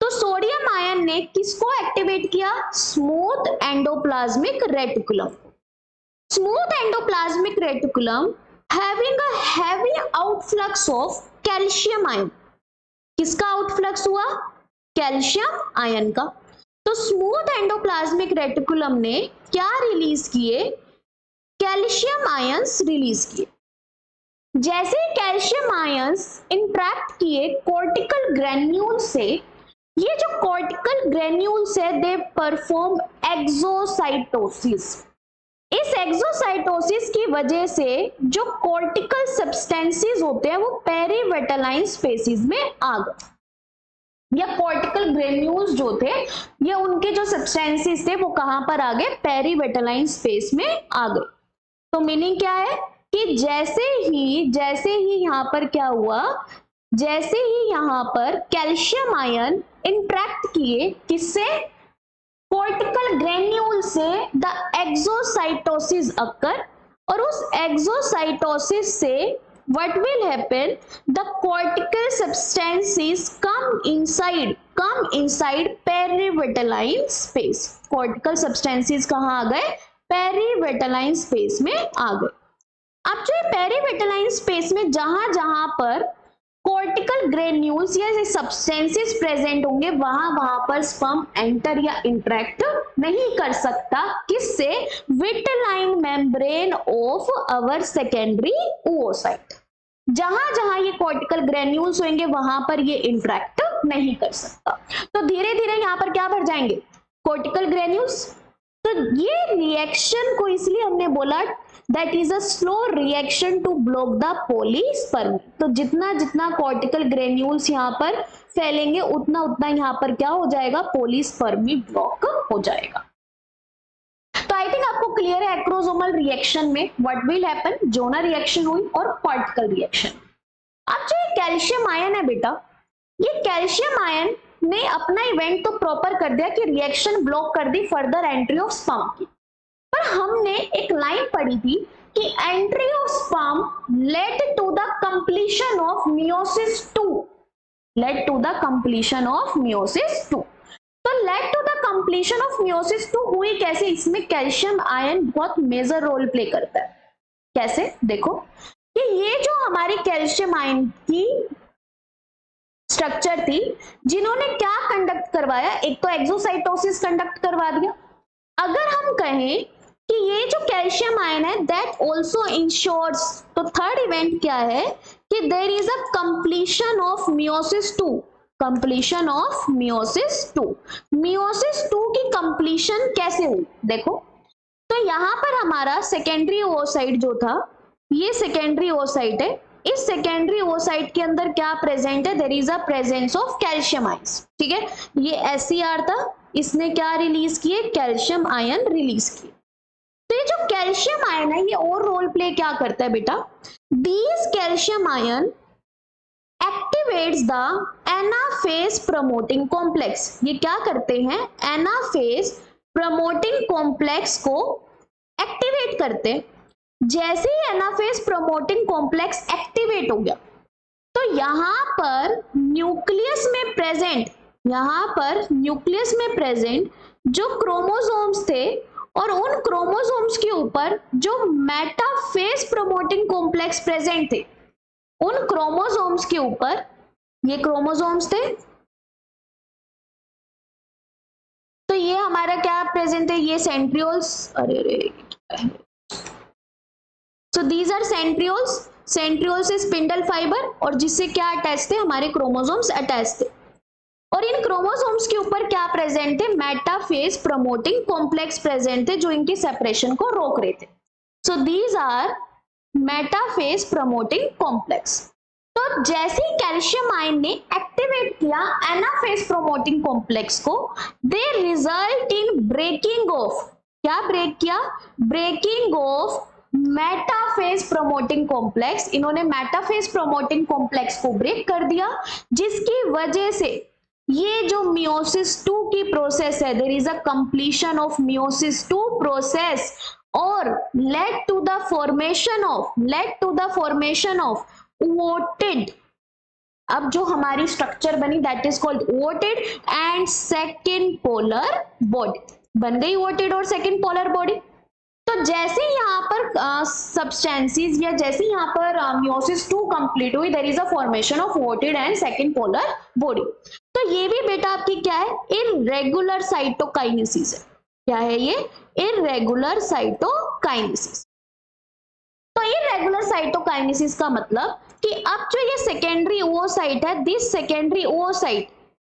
तो सोडियम आयन ने किसको एक्टिवेट किया, smooth endoplasmic reticulum. Smooth endoplasmic reticulum having a heavy outflux of calcium ion. किसका आउटफ्लक्स हुआ, कैल्शियम आयन का। तो स्मूथ एंडोप्लाज्मिक रेटिकुलम ने क्या रिलीज किए, कैल्शियम आयंस रिलीज किए। जैसे कैल्शियम आयंस इंट्रैक्ट किए कॉर्टिकल ग्रेन्यूल से, ये जो कॉर्टिकल ग्रेन्यूल्स है दे परफॉर्म एक्सोसाइटोसिस। इस एक्सोसाइटोसिस की वजह से जो कॉर्टिकल सब्सटेंसेस होते हैं वो पेरीविटेलाइन स्पेसीज में आ गए, या कॉर्टिकल ग्रेन्यूल्स जो थे ये उनके जो सब्सटेंसेस थे वो कहां पर आ गए, पेरीविटेलाइन स्पेस में आ गए। तो मीनिंग क्या है कि जैसे ही यहाँ पर क्या हुआ, जैसे ही यहाँ पर कैल्शियम आयन इंट्रैक्ट किए किससे, कॉर्टिकल ग्रेन्यूल से, द एक्सोसाइटोसिस अकर, और उस एक्सोसाइटोसिस से what will happen, the cortical substances come inside perivitelline space. Cortical substances कहाँ आ गए, पेरीविटेलाइन स्पेस में आ गए। अब जो पेरीविटेलाइन स्पेस में जहां पर कॉर्टिकल ग्रेन्यूल्स या सब्सटेंसेस प्रेजेंट होंगे वहां पर स्पर्म एंटर या इंटरेक्ट नहीं कर सकता, किससे, vitelline membrane of our secondary oocyte। जहां ये कॉर्टिकल ग्रेन्यूल्स होंगे वहां पर ये इंटरेक्ट नहीं कर सकता। तो धीरे धीरे यहाँ पर क्या बढ़ जाएंगे, कॉर्टिकल ग्रेन्यूल्स। तो ये रिएक्शन को इसलिए हमने बोला that is a slow reaction to block the polyspermy. तो जितना कॉर्टिकल ग्रेन्यूल्स यहाँ पर फैलेंगे उतना यहाँ पर क्या हो जाएगा, पोलीस्पर्मी ब्लॉक हो जाएगा। तो आई थिंक आपको क्लियर है एक्रोसोमल रिएक्शन में what will happen, genre reaction हुई और कॉर्टिकल रिएक्शन। अब जो कैल्शियम आयन है बेटा, ये कैल्शियम आयन ने अपना इवेंट तो प्रॉपर कर दिया कि रिएक्शन ब्लॉक कर दी फर्दर एंट्री ऑफ स्पर्म की, पर हमने एक लाइन पढ़ी थी कि entry of sperm led to the completion of meiosis 2, led to the completion of meiosis 2। तो led to the completion of meiosis 2 हुई कैसे, इसमें कैल्शियम आयन बहुत मेजर रोल प्ले करता है। कैसे, देखो कि ये जो हमारी कैल्शियम आयन की स्ट्रक्चर थी, जिन्होंने क्या कंडक्ट करवाया, एक तो एक्सोसाइटोसिस कंडक्ट करवा दिया। अगर हम कहें कि ये जो कैल्शियम आयन है दैट ऑल्सो इंश्योर्स, तो थर्ड इवेंट क्या है कि there is a completion of meiosis 2, completion of meiosis 2। Meiosis 2 की कंप्लीशन कैसे हुई देखो, तो यहां पर हमारा सेकेंडरी ओसाइट जो था, ये सेकेंडरी ओसाइट है, इस सेकेंडरी ओसाइट के अंदर क्या प्रेजेंट है, there is a presence of calcium ions, ठीक है। ये एससीआर था, इसने क्या रिलीज किए, कैल्शियम आयन रिलीज किए। तो ये जो कैल्शियम आयन है ये और रोल प्ले क्या करता है बेटा, these calcium ion activates the anaphase promoting complex. ये क्या करते हैं, एनाफेज प्रमोटिंग कॉम्प्लेक्स को एक्टिवेट करते। जैसे ही एनाफेज प्रमोटिंग कॉम्प्लेक्स एक्टिवेट हो गया तो यहां पर न्यूक्लियस में प्रेजेंट, यहां पर न्यूक्लियस में प्रेजेंट जो क्रोमोसोम्स थे और उन क्रोमोसोम्स के ऊपर जो मेटाफेज प्रमोटिंग कॉम्प्लेक्स प्रेजेंट थे, उन क्रोमोसोम्स के ऊपर, ये क्रोमोसोम्स थे, तो ये हमारा क्या प्रेजेंट है, ये centrioles, so these are centrioles, centrioles से स्पिंडल फाइबर और जिससे क्या अटैच थे, हमारे क्रोमोसोम्स अटैच थे। और इन क्रोमोसोम्स के ऊपर क्या प्रेजेंट थे, मेटाफेज प्रमोटिंग कॉम्प्लेक्स प्रेजेंट थे जो इनकी सेपरेशन को रोक रहे थे। So these are metaphase promoting complex. तो जैसे ही कैल्शियम आयन ने एक्टिवेट किया एनाफेज प्रमोटिंग कॉम्प्लेक्स को, they result in breaking of, क्या ब्रेक किया, breaking of metaphase promoting complex. इन्होंने मेटाफेज प्रमोटिंग कॉम्प्लेक्स को ब्रेक कर दिया, जिसकी वजह से ये जो मियोसिस 2 की प्रोसेस है, there is a completion of meiosis 2 process और led to the formation of ooted, अब जो हमारी स्ट्रक्चर बनी that is called ooted and second polar body, बन गई ooted और सेकेंड पोलर बॉडी। तो जैसे यहाँ पर सब्सटेंसेस या जैसे यहाँ पर मियोसिस 2 कंप्लीट हुई, there is a formation of ooted and second polar body. तो ये भी बेटा आपकी क्या है, इर्रेगुलर साइटोकाइनेसिस है, क्या है ये, इर्रेगुलर साइटोकाइनेसिस। तो इर्रेगुलर साइटोकाइनेसिस का मतलब कि अब जो ये सेकेंडरी oocyte है, this secondary oocyte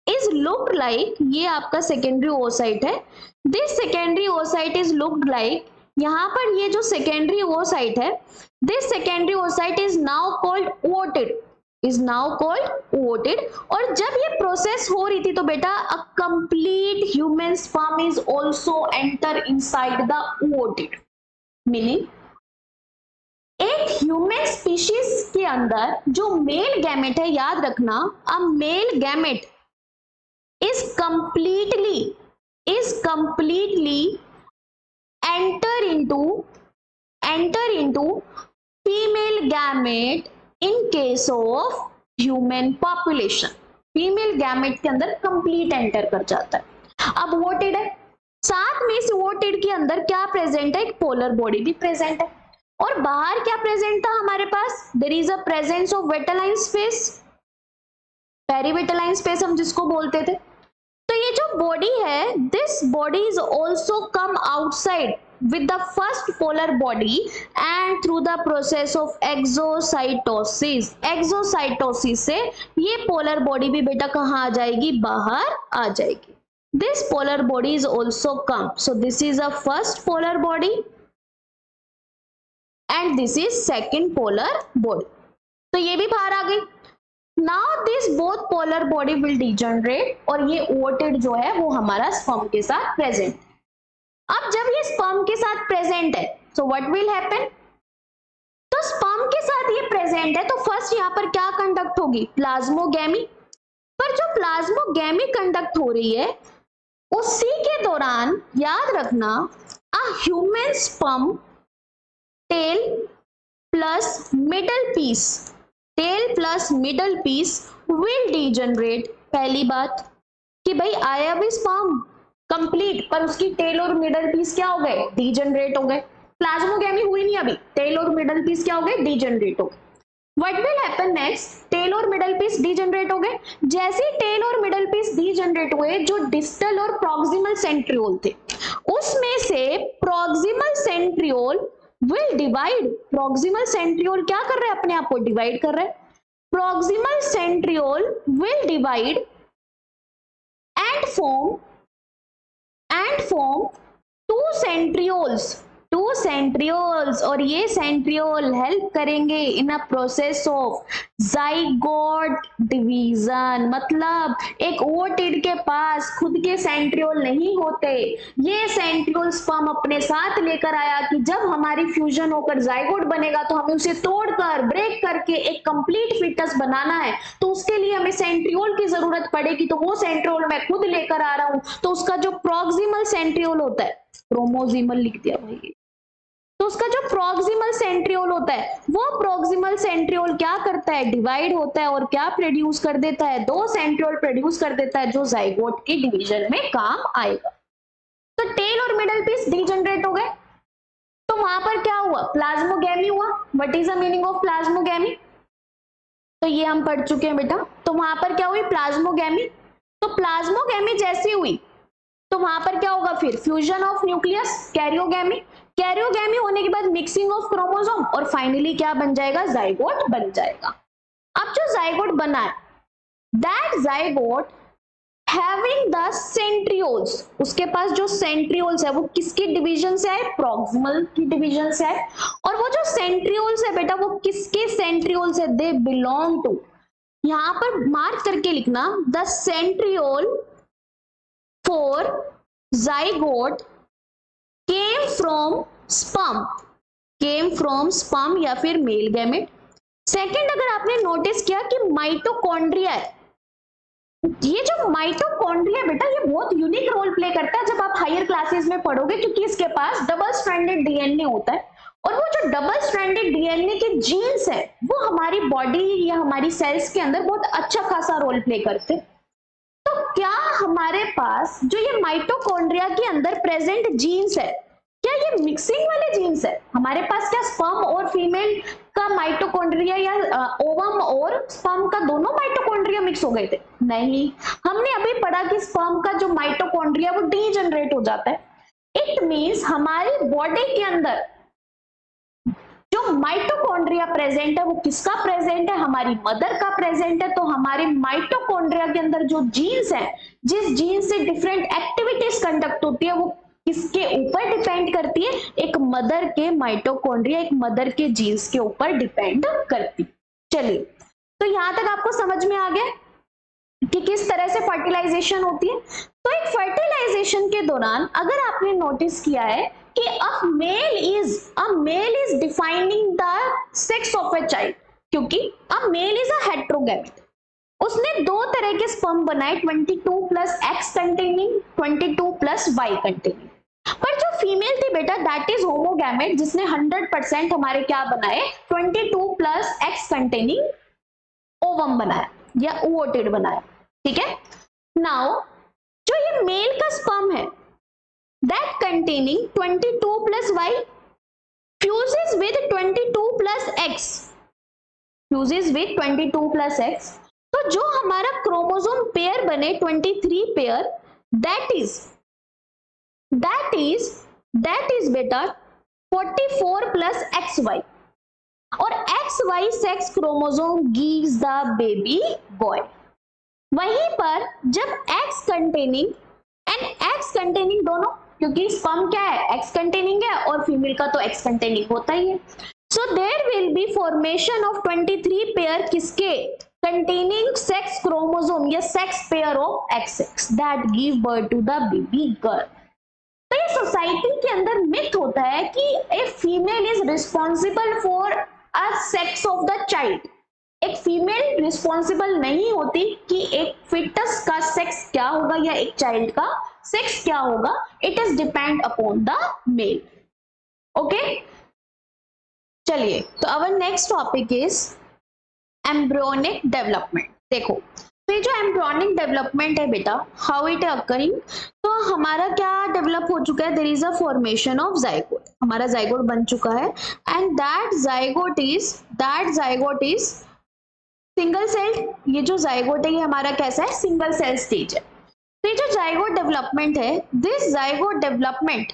is looked like, ये आपका सेकेंडरी oocyte है, this secondary oocyte is looked like, यहां पर ये जो सेकेंडरी oocyte है, this secondary oocyte is now called ooted, is now called ooted। और जब ये प्रोसेस हो रही थी तो बेटा a complete human sperm is also enter inside the ooted, meaning एक ह्यूमन स्पीशीज के अंदर जो मेल गैमेट है, याद रखना, a male gamete is completely enter into female gamete in case of human population। Female gamete के अंदर कंप्लीट एंटर कर जाता है। अब वोटेड है, साथ में इस वोटेड के अंदर क्या प्रेजेंट है, एक पोलर बॉडी भी प्रेजेंट है। और बाहर क्या प्रेजेंट था हमारे पास, there is a presence of vitelline space, perivitelline space हम जिसको बोलते थे। तो ये जो बॉडी है, this body is also come outside with the first polar body and through the process of exocytosis, exocytosis से ये polar body भी बेटा कहाँ आ जाएगी, बाहर आ जाएगी। this polar body is also come, so this is a first polar body and this is second polar body, तो ये भी बाहर आ गई। now this both polar body will degenerate और ये ooted जो है वो हमारा sperm के साथ present। अब जब ये स्पर्म के साथ प्रेजेंट है, सो व्हाट विल हैपन, तो स्पर्म के साथ ये प्रेजेंट है तो फर्स्ट यहाँ पर क्या कंडक्ट होगी, प्लाज्मोगैमी। पर जो प्लाज्मोगैमी कंडक्ट हो रही है उसी के दौरान याद रखना, a human sperm tail plus middle piece, tail plus middle piece will degenerate. पहली बात कि भाई आया भी स्पर्म कंप्लीट, पर उसकी टेल और मिडल पीस क्या हो गए, डीजनरेट हो गए। प्लाज्मोगैमी हुई नहीं अभी, टेल और मिडल पीस क्या हो गए, डीजनरेट हो गए। What will happen next, tail और मिडल पीस डीजनरेट हो गए। जैसे ही टेल और मिडल पीस डीजनरेट हुए, जो डिस्टल और प्रॉक्सिमल सेंट्रियोल थे उसमें से proximal centriole will divide. Proximal centriole क्या कर रहा है, अपने आप को डिवाइड कर रहा है। Proximal centriole will divide and form two centrioles, और ये सेंट्रियोल हेल्प करेंगे in a process of zygote division. मतलब एक ओटिड के पास खुद के सेंट्रियोल नहीं होते, ये सेंट्रियोल स्पर्म अपने साथ लेकर आया कि जब हमारी फ्यूजन होकर जाइगोट बनेगा तो हमें उसे तोड़कर ब्रेक करके एक कंप्लीट फिटस बनाना है, तो उसके लिए हमें सेंट्रियोल की जरूरत पड़ेगी। तो वो सेंट्रियोल मैं खुद लेकर आ रहा हूं। तो उसका जो प्रॉक्सिमल सेंट्रियोल होता है, क्रोमोजिमल लिख दिया भाई, तो उसका जो प्रॉक्सिमल सेंट्रियोल होता है वो प्रॉक्सिमल सेंट्रियोल क्या करता है, डिवाइड होता है और क्या प्रोड्यूस कर देता है, दो सेंट्रियोल प्रोड्यूस कर देता है जो जाइगोट के डिवीजन में काम आएगा। तो टेल और मिडल पीस डीजनरेट हो गए, तो वहां पर क्या हुआ, प्लाज्मोगैमी हुआ। What is the meaning of plasmogamy, तो ये हम पढ़ चुके हैं बेटा। तो वहां पर क्या हुई, प्लाज्मोगैमी। तो प्लाज्मोगैमी जैसी हुई तो वहां पर क्या होगा, फिर fusion of nucleus, karyogamy. Karyogamy होने के बाद मिक्सिंग ऑफ क्रोमोसोम और फाइनली क्या बन जाएगा, जाइगोट बन जाएगा। अब जो जाइगोट बना है, that zygote having the centrioles, उसके पास जो सेंट्रियोल्स है वो किसके डिवीजन से आए, प्रॉक्सिमल की डिवीजन से आए। और वो जो सेंट्रियोल्स है बेटा वो किसके सेंट्रियोल्स है, दे बिलोंग टू, यहां पर मार्क करके लिखना, the centriole for zygote came from sperm या फिर मेल गैमेट। सेकेंड, अगर आपने नोटिस किया कि माइटोकॉन्ड्रिया है, ये जो माइटोकॉन्ड्रिया बेटा ये बहुत यूनिक रोल प्ले करता है जब आप हायर क्लासेस में पढ़ोगे, क्योंकि इसके पास डबल स्ट्रैंडेड डीएनए होता है और वो जो डबल स्ट्रैंडेड डीएनए के जीन्स है वो हमारी बॉडी या हमारी सेल्स के अंदर बहुत अच्छा खासा रोल प्ले करते हैं। तो क्या हमारे पास जो ये माइटोकॉन्ड्रिया के अंदर प्रेजेंट जीन्स है, क्या ये मिक्सिंग वाले जीन्स है हमारे पास, क्या स्पर्म और फीमेल का माइटोकॉन्ड्रिया या ओवम और स्पर्म का दोनों माइटोकॉन्ड्रिया मिक्स हो गए थे? नहीं, हमने अभी पढ़ा कि स्पर्म का जो माइटोकॉन्ड्रिया वो डीजनरेट हो जाता है। इट मींस हमारी बॉडी के अंदर जो माइटोकॉन्ड्रिया प्रेजेंट है वो किसका प्रेजेंट है, हमारी मदर का प्रेजेंट है। तो हमारे माइटोकॉन्ड्रिया के अंदर जो जीन्स है, जिस जीन से डिफरेंट एक्टिविटीज कंडक्ट होती है, वो किसके ऊपर डिपेंड करती है, एक मदर के माइटोकॉन्ड्रिया, एक मदर के जीन्स के ऊपर डिपेंड करती। चलिए, तो यहां तक आपको समझ में आ गया कि किस तरह से फर्टिलाइजेशन होती है। तो एक फर्टिलाइजेशन के दौरान अगर आपने नोटिस किया है कि a male is defining the sex of a child, क्योंकि अ मेल इज अ हेटेरोगैमेट। उसने दो तरह के स्पर्म बनाए, 22 plus X containing, 22 plus Y containing. पर जो फीमेल थी बेटा दैट इज होमोगैमेट, जिसने 100% हमारे क्या बनाए, 22 प्लस एक्स कंटेनिंग ओवम बनाया या ओवोटेड बनाया। ठीक है, नाउ जो ये मेल का स्पर्म है that containing 22 plus y fuses with 22 plus x, fuses with 22 plus x। तो जो हमारा क्रोमोसोम पेयर बने 23 पेयर, that is बेटा 44 plus xy, और xy sex chromosome gives the baby boy। वहीं पर जब x containing and x containing दोनों, क्योंकि स्पर्म क्या है, एक्स कंटेनिंग है और फीमेल का तो एक्स कंटेनिंग होता ही है। So there will be formation of 23 pair किसके, कंटेनिंग सेक्स क्रोमोसोम या sex pair of XX that give birth to the baby girl. तो ये सोसाइटी के अंदर मिथ होता है कि a female is responsible for a sex of the child. एक फीमेल रिस्पॉन्सिबल नहीं होती कि एक फिटस का सेक्स क्या होगा या एक चाइल्ड का सेक्स क्या होगा, it is depend upon the male. Okay, चलिए, तो our next topic is embryonic development. देखो, तो ये जो एम्ब्रियोनिक डेवलपमेंट है बेटा, हाउ इट अकरिंग, तो हमारा क्या डेवलप हो चुका है, there is a formation of zygote, हमारा जाइगोट बन चुका है and that zygote is single cell. ये जो जाइगोट है ये हमारा कैसा है, सिंगल सेल स्टेज है। तो ये जो जाइगोट डेवलपमेंट है, दिस जाइगोट डेवलपमेंट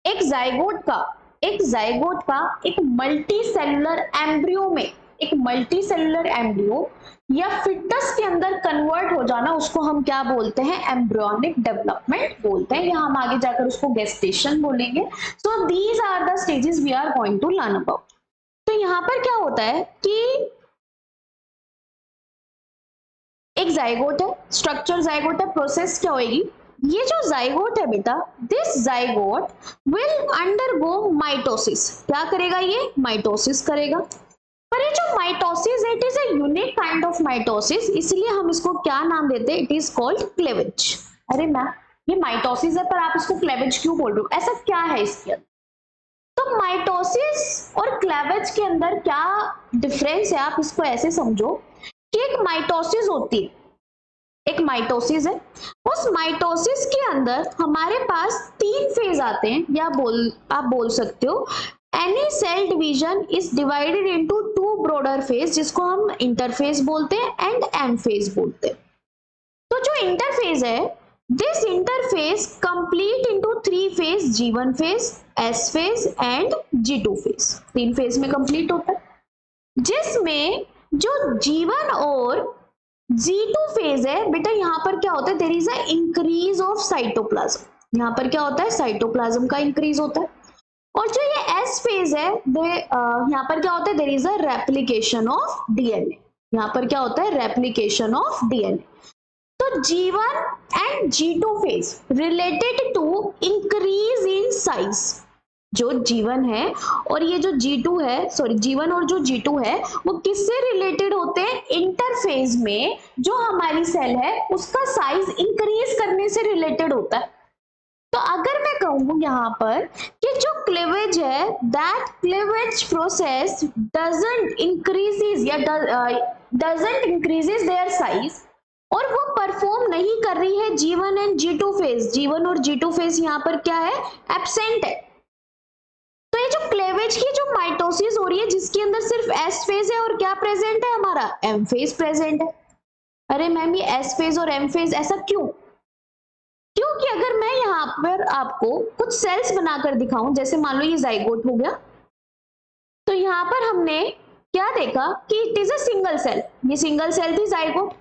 एक जाइगोट का एक मल्टी सेलुलर एम्ब्रियो में, एक मल्टी सेलुलर एम्ब्रियो या फिटस के अंदर कन्वर्ट हो जाना, उसको हम क्या बोलते हैं, एम्ब्रियोनिक डेवलपमेंट बोलते हैं, या हम आगे जाकर उसको गेस्टेशन बोलेंगे। So these are the stages we are going to learn about. तो यहां पर क्या होता है कि एक जाइगोट है, स्ट्रक्चर जाइगोट है, प्रोसेस क्या होगी, ये जो जाइगोट है बेटा, this zygote will undergo mitosis, क्या करेगा, ये माइटोसिस करेगा। पर ये जो माइटोसिस है, it is a unique kind of mitosis, इसलिए हम इसको क्या नाम देते हैं, इट इज कॉल्ड क्लेवेज। अरे मैम ये माइटोसिस है पर आप इसको क्लेवेज क्यों बोल रहे हो, ऐसा क्या है इसके अंदर? तो माइटोसिस और क्लेवेज के अंदर क्या डिफरेंस है, आप इसको ऐसे समझो कि एक माइटोसिस होती है, एक माइटोसिस है, उस माइटोसिस के अंदर हमारे पास 3 फेज आते हैं, या आप बोल सकते हो any cell division is divided into 2 broader phase, जिसको हम इंटरफेज बोलते हैं एंड एम फेज बोलते हैं। तो जो इंटरफेज है, this interphase complete into 3 phase, G1 phase, S phase and G2 phase, 3 phase में कंप्लीट होता है, जिसमें जो G1 और G2 फेज है बेटा, यहाँ पर क्या होता है, there is a increase of cytoplasm, यहाँ पर क्या होता है, साइटोप्लाज्म का इंक्रीज होता है। और जो ये S फेज है, यहाँ पर क्या होता है, there is a replication of DNA, यहाँ पर क्या होता है, रेप्लिकेशन ऑफ डीएनए। तो G1 and G2 phase related to increase in size, जो G1 है और ये जो G2 है, सॉरी G1 और जो G2 है, वो किससे रिलेटेड होते हैं, इंटरफेज में जो हमारी सेल है उसका साइज इंक्रीज करने से रिलेटेड होता है। तो अगर मैं कहूँ यहाँ पर कि जो क्लीवेज है, that cleavage process doesn't increases या डजंट इंक्रीजेस देयर साइज, और वो परफॉर्म नहीं कर रही है G1 and G2 phase, G1 और G2 फेज यहाँ पर क्या है, एब्सेंट है। तो ये जो क्लेवेज की जो माइटोसिस हो रही है, जिसके अंदर सिर्फ S फेज है और क्या प्रेजेंट है, हमारा M फेज प्रेजेंट है। अरे मैम ये S फेज और M फेज ऐसा क्यों? क्योंकि अगर मैं यहाँ पर आपको कुछ सेल्स बनाकर दिखाऊं, जैसे मान लो ये जाइगोट हो गया, तो यहाँ पर हमने क्या देखा कि it is a single cell, ये सिंगल सेल थी जाइगोट,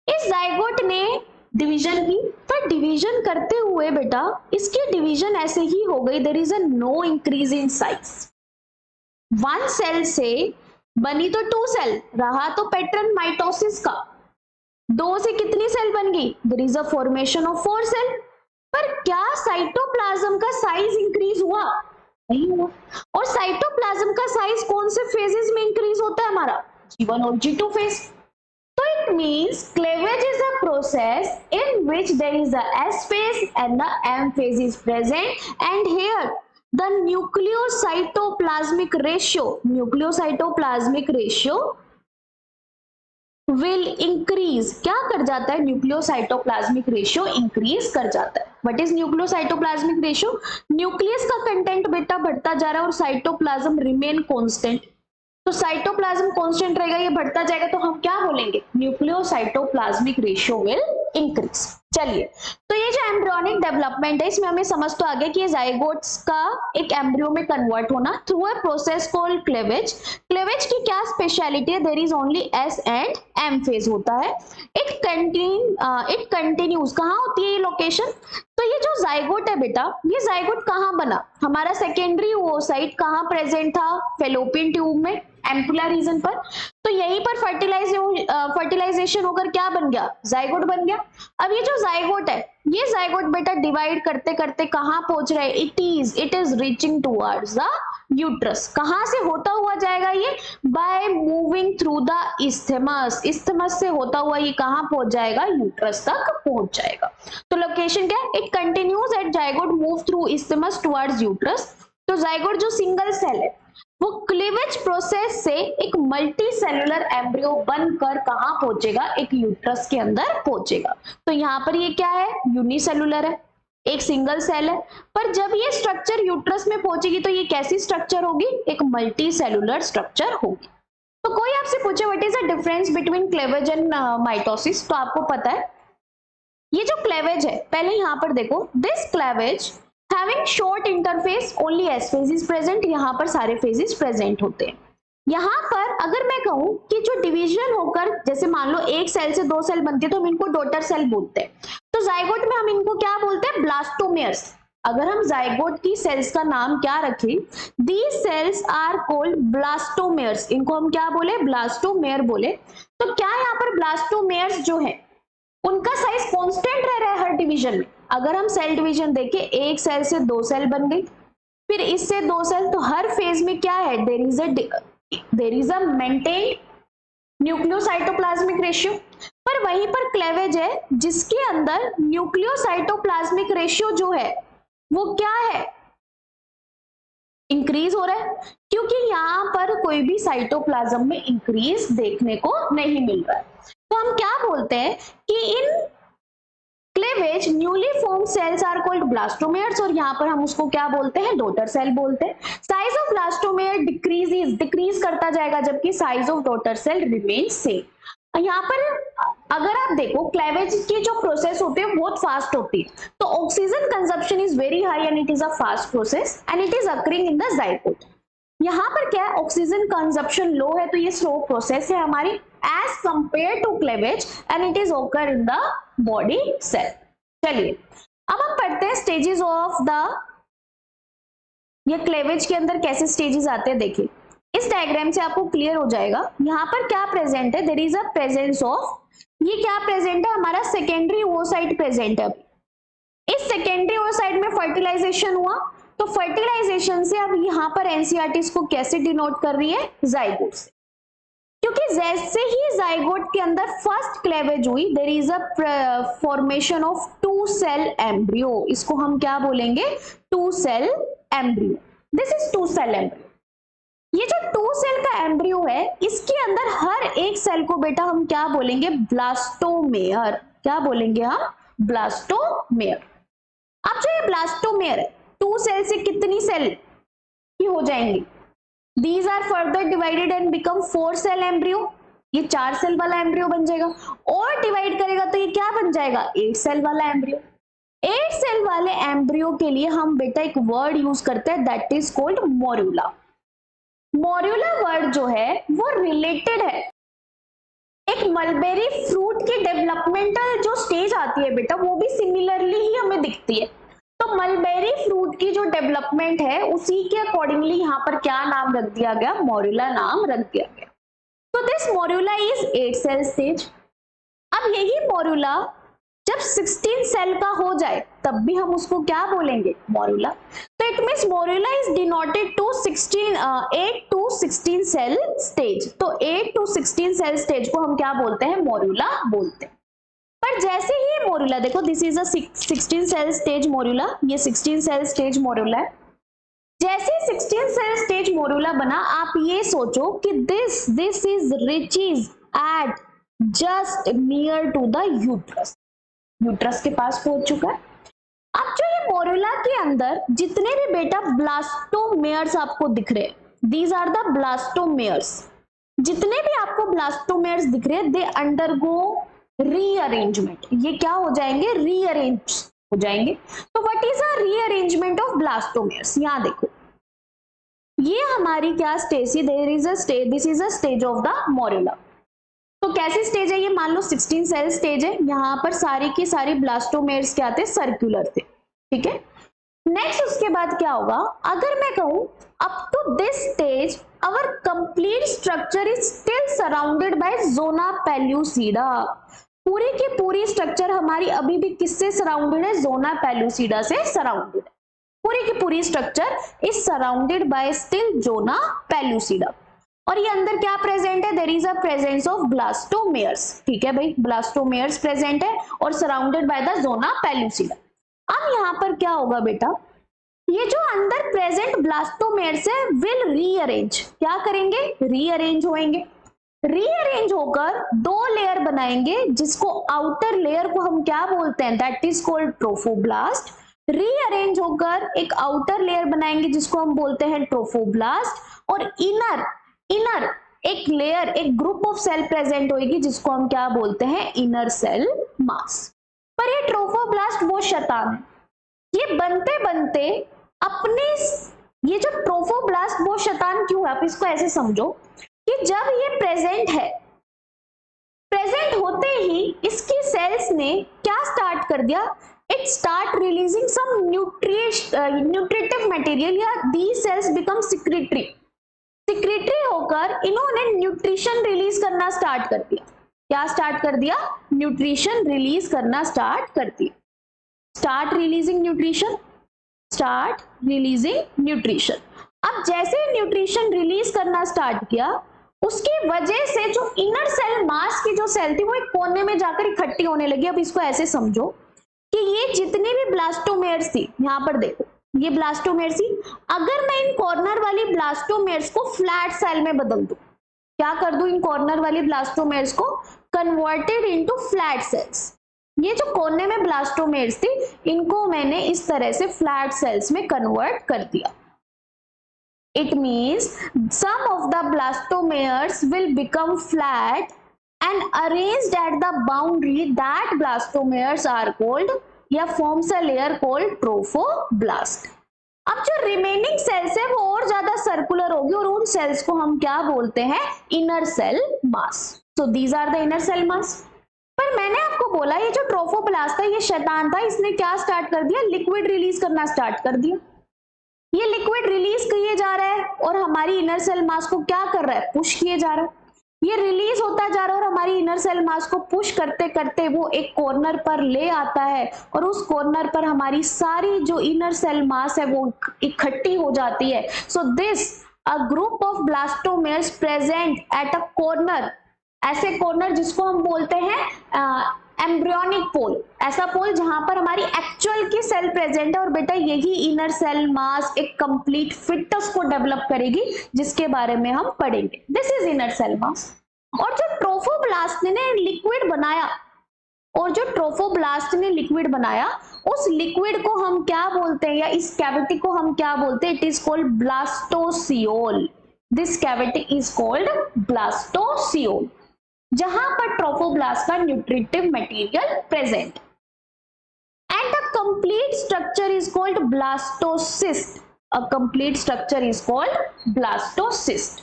इस जाइगोट ने डिवीजन की, पर डिवीजन करते हुए बेटा इसकी डिवीजन ऐसे ही हो गई, there is a no increase in size. 1 cell से बनी तो 2 सेल, रहा तो पैटर्न माइटोसिस का, 2 से कितनी सेल बन गई, there is a formation of 4 cell. पर क्या साइटोप्लाज्म का साइज इंक्रीज हुआ, नहीं हुआ। और साइटोप्लाज्म का साइज कौन से फेजेस में इंक्रीज होता है, हमारा G1 और G2 phase. So it means cleavage is a process in which there is a S phase and the M phase is present, and here the nucleocytoplasmic ratio will increase, क्या कर जाता है, न्यूक्लियोसाइटोप्लाज्मिक रेशियो इंक्रीज कर जाता है। What is nucleocytoplasmic ratio, nucleus का कंटेंट बेटा बढ़ता जा रहा है और साइटोप्लाज्म रिमेन कांस्टेंट, तो साइटोप्लाज्म कांस्टेंट रहेगा, ये बढ़ता जाएगा, तो हम क्या बोलेंगे, न्यूक्लियोसाइटोप्लाज्मिक रेशियो विल इंक्रीज। चलिए, तो ये जो एम्ब्रियोनिक डेवलपमेंट है, इसमें हमें समझ तो आ गया कि ये जाइगोट्स का एक एम्ब्रियो में कन्वर्ट होना through a process called cleavage. Cleavage की क्या स्पेशलिटी है, there is only S and M phase होता है। इट कंटिन्यूज, कहाँ होती है ये लोकेशन, तो ये जो जाइगोट है बेटा, ये जाइगोट कहाँ बना, हमारा सेकेंडरी ओसाइट कहाँ प्रेजेंट था, फेलोपियन ट्यूब में, एम्पुला रीजन पर। तो यहीं पर फर्टिलाइजेशन होकर क्या बन गया, जाइगोट बन गया। अब ये जो जाइगोट है, ये जाइगोट बेटा डिवाइड करते करते कहाँ पहुंच रहा है, it is reaching towards the uterus. कहाँ से होता हुआ जाएगा ये, बाय मूविंग थ्रू द इस्थेमस, इस्थेमस से होता हुआ ये कहाँ पहुंच जाएगा, यूट्रस तक पहुंच जाएगा। तो लोकेशन क्या है, it continues at zygote move through isthmus towards uterus. तो जाइगोट जो सिंगल सेल है वो क्लीवेज प्रोसेस से एक मल्टी सेलुलर एम्ब्रियो बनकर कहां पहुंचेगा, एक यूट्रस के अंदर पहुंचेगा। तो यहाँ पर ये क्या है, यूनिसेलुलर है, एक सिंगल सेल है, पर जब ये स्ट्रक्चर यूट्रस में पहुंचेगी तो ये कैसी स्ट्रक्चर होगी, एक मल्टी सेलुलर स्ट्रक्चर होगी। तो कोई आपसे पूछे what is the difference between cleavage and mitosis, तो आपको पता है ये जो क्लेवेज है, पहले यहां पर देखो, this cleavage having short interface only S phase is present, यहां पर सारे फेजेस प्रेजेंट होते हैं। यहां पर अगर मैं कहूं कि जो डिवीजन होकर, जैसे मान लो एक सेल से दो सेल बनती है तो हम इनको डॉटर सेल बोलते हैं, तो जाइगोट में हम इनको क्या बोलते हैं, ब्लास्टोमेयर्स। अगर हम जाइगोट की सेल्स का नाम क्या रखें, दीज सेल्स आर कॉल्ड ब्लास्टोमेयर्स, इनको हम क्या बोले, ब्लास्टोमेयर बोले। तो क्या यहाँ पर ब्लास्टोमेयर्स जो है उनका साइज कांस्टेंट रह रहा है हर डिवीजन में। अगर हम सेल डिवीजन देखें, एक सेल से दो सेल बन गई, फिर इससे दो सेल, तो हर फेज में क्या है, there is a maintained nucleocytoplasmic ratio. पर वहीं पर क्लेवेज है जिसके अंदर न्यूक्लियोसाइटोप्लाज्मिक रेशियो जो है वो क्या है, इंक्रीज हो रहा है, क्योंकि यहाँ पर कोई भी साइटोप्लाज्म में इंक्रीज देखने को नहीं मिल रहा है। तो हम क्या बोलते हैं कि in cleavage newly form cells are called blastomeres, और यहाँ पर हम उसको क्या बोलते हैं, डॉटर सेल बोलते हैं। साइज ऑफ ब्लास्टोमेयर डिक्रीज करता जाएगा, जबकि size of daughter cell remain same. यहाँ पर अगर आप देखो क्लेवेज की जो प्रोसेस होती है बहुत फास्ट होती है, तो oxygen consumption is very high and it is a fast process and it is occurring in the zygote. यहाँ पर क्या है, ऑक्सीजन कंजप्शन लो है तो ये स्लो प्रोसेस है हमारी as compare to cleavage and it is occur in the body cell. चलिए अब हम पढ़ते हैं स्टेजेस ऑफ द, ये क्लेवेज के अंदर कैसे स्टेजेस आते हैं। देखिए इस डायग्राम से आपको क्लियर हो जाएगा यहाँ पर क्या प्रेजेंट है, there is a presence of, ये क्या प्रेजेंट है, हमारा सेकेंडरी ओसाइट प्रेजेंट है। इस सेकेंडरी ओसाइट में फर्टिलाइजेशन हुआ, तो फर्टिलाइजेशन से अब यहाँ पर एनसीईआरटी इसको कैसे डिनोट कर रही है, जाइगोट से, क्योंकि जैसे ही जाइगोट के अंदर फर्स्ट क्लेवेज हुई there is a formation of two cell embryo, इसको हम क्या बोलेंगे, two cell embryo, this is two cell embryo. ये जो टू सेल का एम्ब्रियो है इसके अंदर हर एक सेल को बेटा हम क्या बोलेंगे, ब्लास्टोमेयर, क्या बोलेंगे हम, ब्लास्टोमेयर। अब जो ये ब्लास्टोमेयर है, टू सेल से कितनी सेल की हो जाएंगी, these are further divided and become 4 cell embryo, ये 4 सेल वाला एम्ब्रियो बन जाएगा, और डिवाइड करेगा तो ये क्या बन जाएगा, 8 सेल वाला एम्ब्रियो। 8 सेल वाले एम्ब्रियो के लिए हम बेटा एक वर्ड यूज करते हैं दैट इज कॉल्ड मोर्यूला। मोर्यूला वर्ड जो है वो रिलेटेड है एक मलबेरी फ्रूट की डेवलपमेंटल जो स्टेज आती है बेटा, वो भी सिमिलरली ही हमें दिखती है। तो मलबेरी फ्रूट की जो डेवलपमेंट है उसी के अकॉर्डिंगली यहाँ पर क्या नाम रख दिया गया, मोर्यूला नाम रख दिया गया। तो दिस मोर्यूला इज 8 सेल स्टेज। अब यही मोर्यूला जब 16 सेल का हो जाए तब भी हम उसको क्या बोलेंगे, मोर्यूला। तो it means morula is denoted to 8 to 16 cell stage. तो 8 to 16 सेल स्टेज को हम क्या बोलते हैं, मोर्यूला बोलते हैं। पर जैसे ही मोर्यूला, देखो this is a 16 cell stage morula, ये 16 सेल स्टेज मोर्यूला है। जैसे 16 सेल स्टेज मोर्यूला बना, आप ये सोचो कि this is reaches at just near to the uterus, uterus के पास पहुंच चुका है। अब जो ये मोर्यूला के अंदर जितने भी बेटा ब्लास्टोमेयर्स आपको दिख रहे हैं, दीज आर द ब्लास्टोमेयर्स, जितने भी आपको ब्लास्टोमेयर्स दिख रहे हैं दे अंडरगो रीअरेंजमेंट, ये क्या हो जाएंगे, रीअरेंज हो जाएंगे। तो what is a rearrangement of blastomeres, यहां देखो ये हमारी क्या स्टेज है, there is a stage, this is a stage of the morula. तो कैसी स्टेज है ये, मान लो 16 सेल स्टेज है, यहाँ पर सारी की सारी ब्लास्टोमेयर्स क्या थे, सर्कुलर थे, ठीक है। नेक्स्ट उसके बाद क्या होगा, अगर मैं कहूं up to this stage our complete structure is still surrounded by zona pellucida, पूरी की पूरी स्ट्रक्चर हमारी अभी भी किससे सराउंडेड है, जोना पेल्यूसिडा से सराउंडेड है। पूरी की पूरी structure is surrounded by still zona pellucida. और ये अंदर क्या प्रेजेंट है, there is a presence of blastomeres, ठीक है भाई, ब्लास्टोमेयर्स प्रेजेंट है और surrounded by the zona pellucida. अब यहाँ पर क्या होगा बेटा, ये जो अंदर प्रेजेंट ब्लास्टोमेर्स है विल रीअरेंज, क्या करेंगे, रीअरेंज होएंगे, रीअरेंज होकर दो लेयर बनाएंगे जिसको आउटर लेयर को हम क्या बोलते हैं, that is called trophoblast. Rearrange होकर एक आउटर लेयर बनाएंगे जिसको हम बोलते हैं ट्रोफोब्लास्ट, और इनर इनर एक लेयर, एक ग्रुप ऑफ सेल प्रेजेंट होगी जिसको हम क्या बोलते हैं, इनर सेल मास। पर ये ट्रोफोब्लास्ट वो शैतान है, ये बनते बनते अपने, ये जो ट्रोफोब्लास्ट वो शैतान क्यों है, आप इसको ऐसे समझो कि जब ये प्रेजेंट है, प्रेजेंट होते ही इसकी सेल्स ने क्या स्टार्ट कर दिया, it start releasing some nutritive material, या the cells become secretory, secretory होकर इन्होंने न्यूट्रिशन रिलीज करना स्टार्ट कर दिया। क्या स्टार्ट कर दिया, न्यूट्रिशन रिलीज करना स्टार्ट कर दिया, start releasing nutrition, start releasing nutrition. अब जैसे न्यूट्रिशन रिलीज करना स्टार्ट किया, उसकी वजह से जो इनर सेल मास की जो सेल थी वो एक कोने में जाकर इकट्ठी होने लगी। अब इसको ऐसे समझो कि ये जितनी भी ब्लास्टोमेर्स थी, यहां पर देखो ये ब्लास्टोमेर्स थी, अगर मैं इन कॉर्नर वाली ब्लास्टोमेर्स को फ्लैट सेल में बदल दूं, क्या कर दूं, इन कॉर्नर वाली ब्लास्टोमेर्स को कन्वर्टेड इनटू फ्लैट सेल्स, ये जो कोने में ब्लास्टोमेर्स थी इनको मैंने इस तरह से फ्लैट सेल्स में कन्वर्ट कर दिया। It means some of the blastomeres will become flat and arranged at the boundary, that blastomeres are called या forms a layer called trophoblast। अब जो रिमेनिंग सेल्स है वो और ज्यादा सर्कुलर होगी और उन सेल्स को हम क्या बोलते हैं, inner cell mass. So these are the inner cell mass. पर मैंने आपको बोला ये जो ट्रोफोब्लास्ट था ये शैतान था, इसने क्या स्टार्ट कर दिया, लिक्विड रिलीज करना स्टार्ट कर दिया। ये लिक्विड रिलीज किए जा रहा है और हमारी इनर सेल मास को क्या कर रहा है, पुश किए जा रहा है। ये रिलीज होता जा रहा है और हमारी इनर सेल मास को पुश करते करते वो एक कॉर्नर पर ले आता है और उस कॉर्नर पर हमारी सारी जो इनर सेल मास है वो इकट्ठी हो जाती है। So this a group of blastomeres present at a corner, ऐसे कॉर्नर जिसको हम बोलते हैं एम्ब्रियोनिक पोल, ऐसा पोल जहां पर हमारी एक्चुअल की सेल प्रेजेंट है और बेटा यही इनर सेल मास एक कंप्लीट फिटस को डेवलप करेगी जिसके बारे में हम पढ़ेंगे। This is inner cell mass. और जो ट्रोफोब्लास्ट ने लिक्विड बनाया, और जो ट्रोफोब्लास्ट ने लिक्विड बनाया उस लिक्विड को हम क्या बोलते हैं, या इस कैविटी को हम क्या बोलते हैं, it is called blastocoel. This cavity is called blastocoel, जहां पर ट्रोफोब्लास्ट का nutritive material present, and the complete structure is called blastocyst. A complete structure is called blastocyst.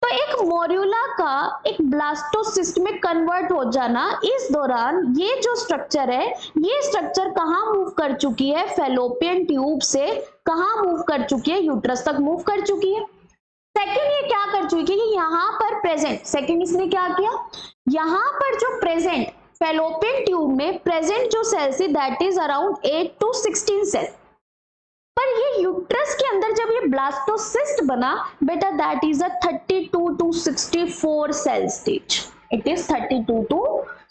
तो एक मोर्यूला का एक ब्लास्टोसिस्ट में कन्वर्ट हो जाना, इस दौरान ये जो स्ट्रक्चर है ये स्ट्रक्चर कहां मूव कर चुकी है, फैलोपियन ट्यूब से कहां मूव कर चुकी है, यूट्रस तक मूव कर चुकी है। सेकेंड ये क्या कर चुकी है, यहाँ पर प्रेजेंट, सेकेंड इसने क्या किया, यहाँ पर जो प्रेजेंट फैलोपियन ट्यूब में प्रेजेंट जो सेल्स है that is around 8 to 16 cell, पर ये यूट्रस के अंदर जब ये ब्लास्टोसिस्ट बना बेटा that is a 32 to 64 cell stage, it is 32 to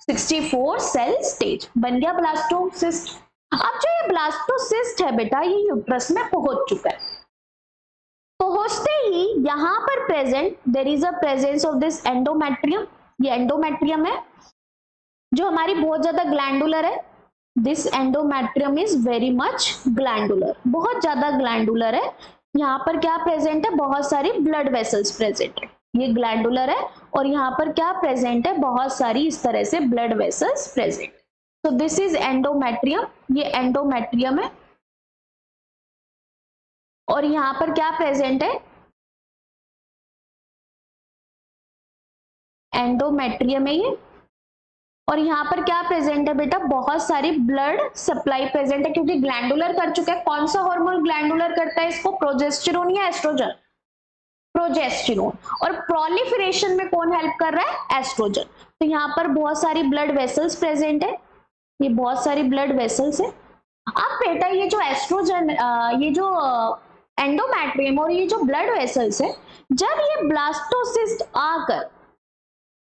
64 cell stage, बन गया ब्लास्टोसिस्ट। अब जो ये ब्लास्टोसिस्ट है बेटा ये यूट्रस में पहुंच चुका है, पहुंचते ही यहां पर present there is a presence of this endometrium, ये एंडोमेट्रियम है जो हमारी बहुत ज्यादा ग्लैंडुलर है। This endometrium is very much glandular, बहुत ज्यादा ग्लैंडुलर है। यहाँ पर क्या प्रेजेंट है, बहुत सारी ब्लड वेसल्स प्रेजेंट है, ये ग्लैंडुलर है और यहाँ पर क्या प्रेजेंट है, बहुत सारी इस तरह से ब्लड वेसल्स प्रेजेंट। तो दिस इज एंडोमेट्रियम, ये एंडोमेट्रियम है और यहां पर क्या प्रेजेंट है, एंडोमेट्रियम है ये, और यहाँ पर क्या प्रेजेंट है बेटा, बहुत सारी ब्लड सप्लाई प्रेजेंट है क्योंकि ग्लैंडुलर कर चुका है। कौन सा हार्मोन ग्लैंडुलर करता है इसको, प्रोजेस्टेरोन या एस्ट्रोजन, प्रोजेस्टेरोन। और प्रोलिफरेशन में कौन हेल्प कर रहा है, एस्ट्रोजन। तो यहाँ पर बहुत सारी ब्लड वेसल्स प्रेजेंट है, ये बहुत सारी ब्लड वेसल्स है। अब बेटा ये जो एस्ट्रोजन, ये जो एंडोमेट्रियम और ये जो ब्लड वेसल्स है, जब ये ब्लास्टोसिस्ट आकर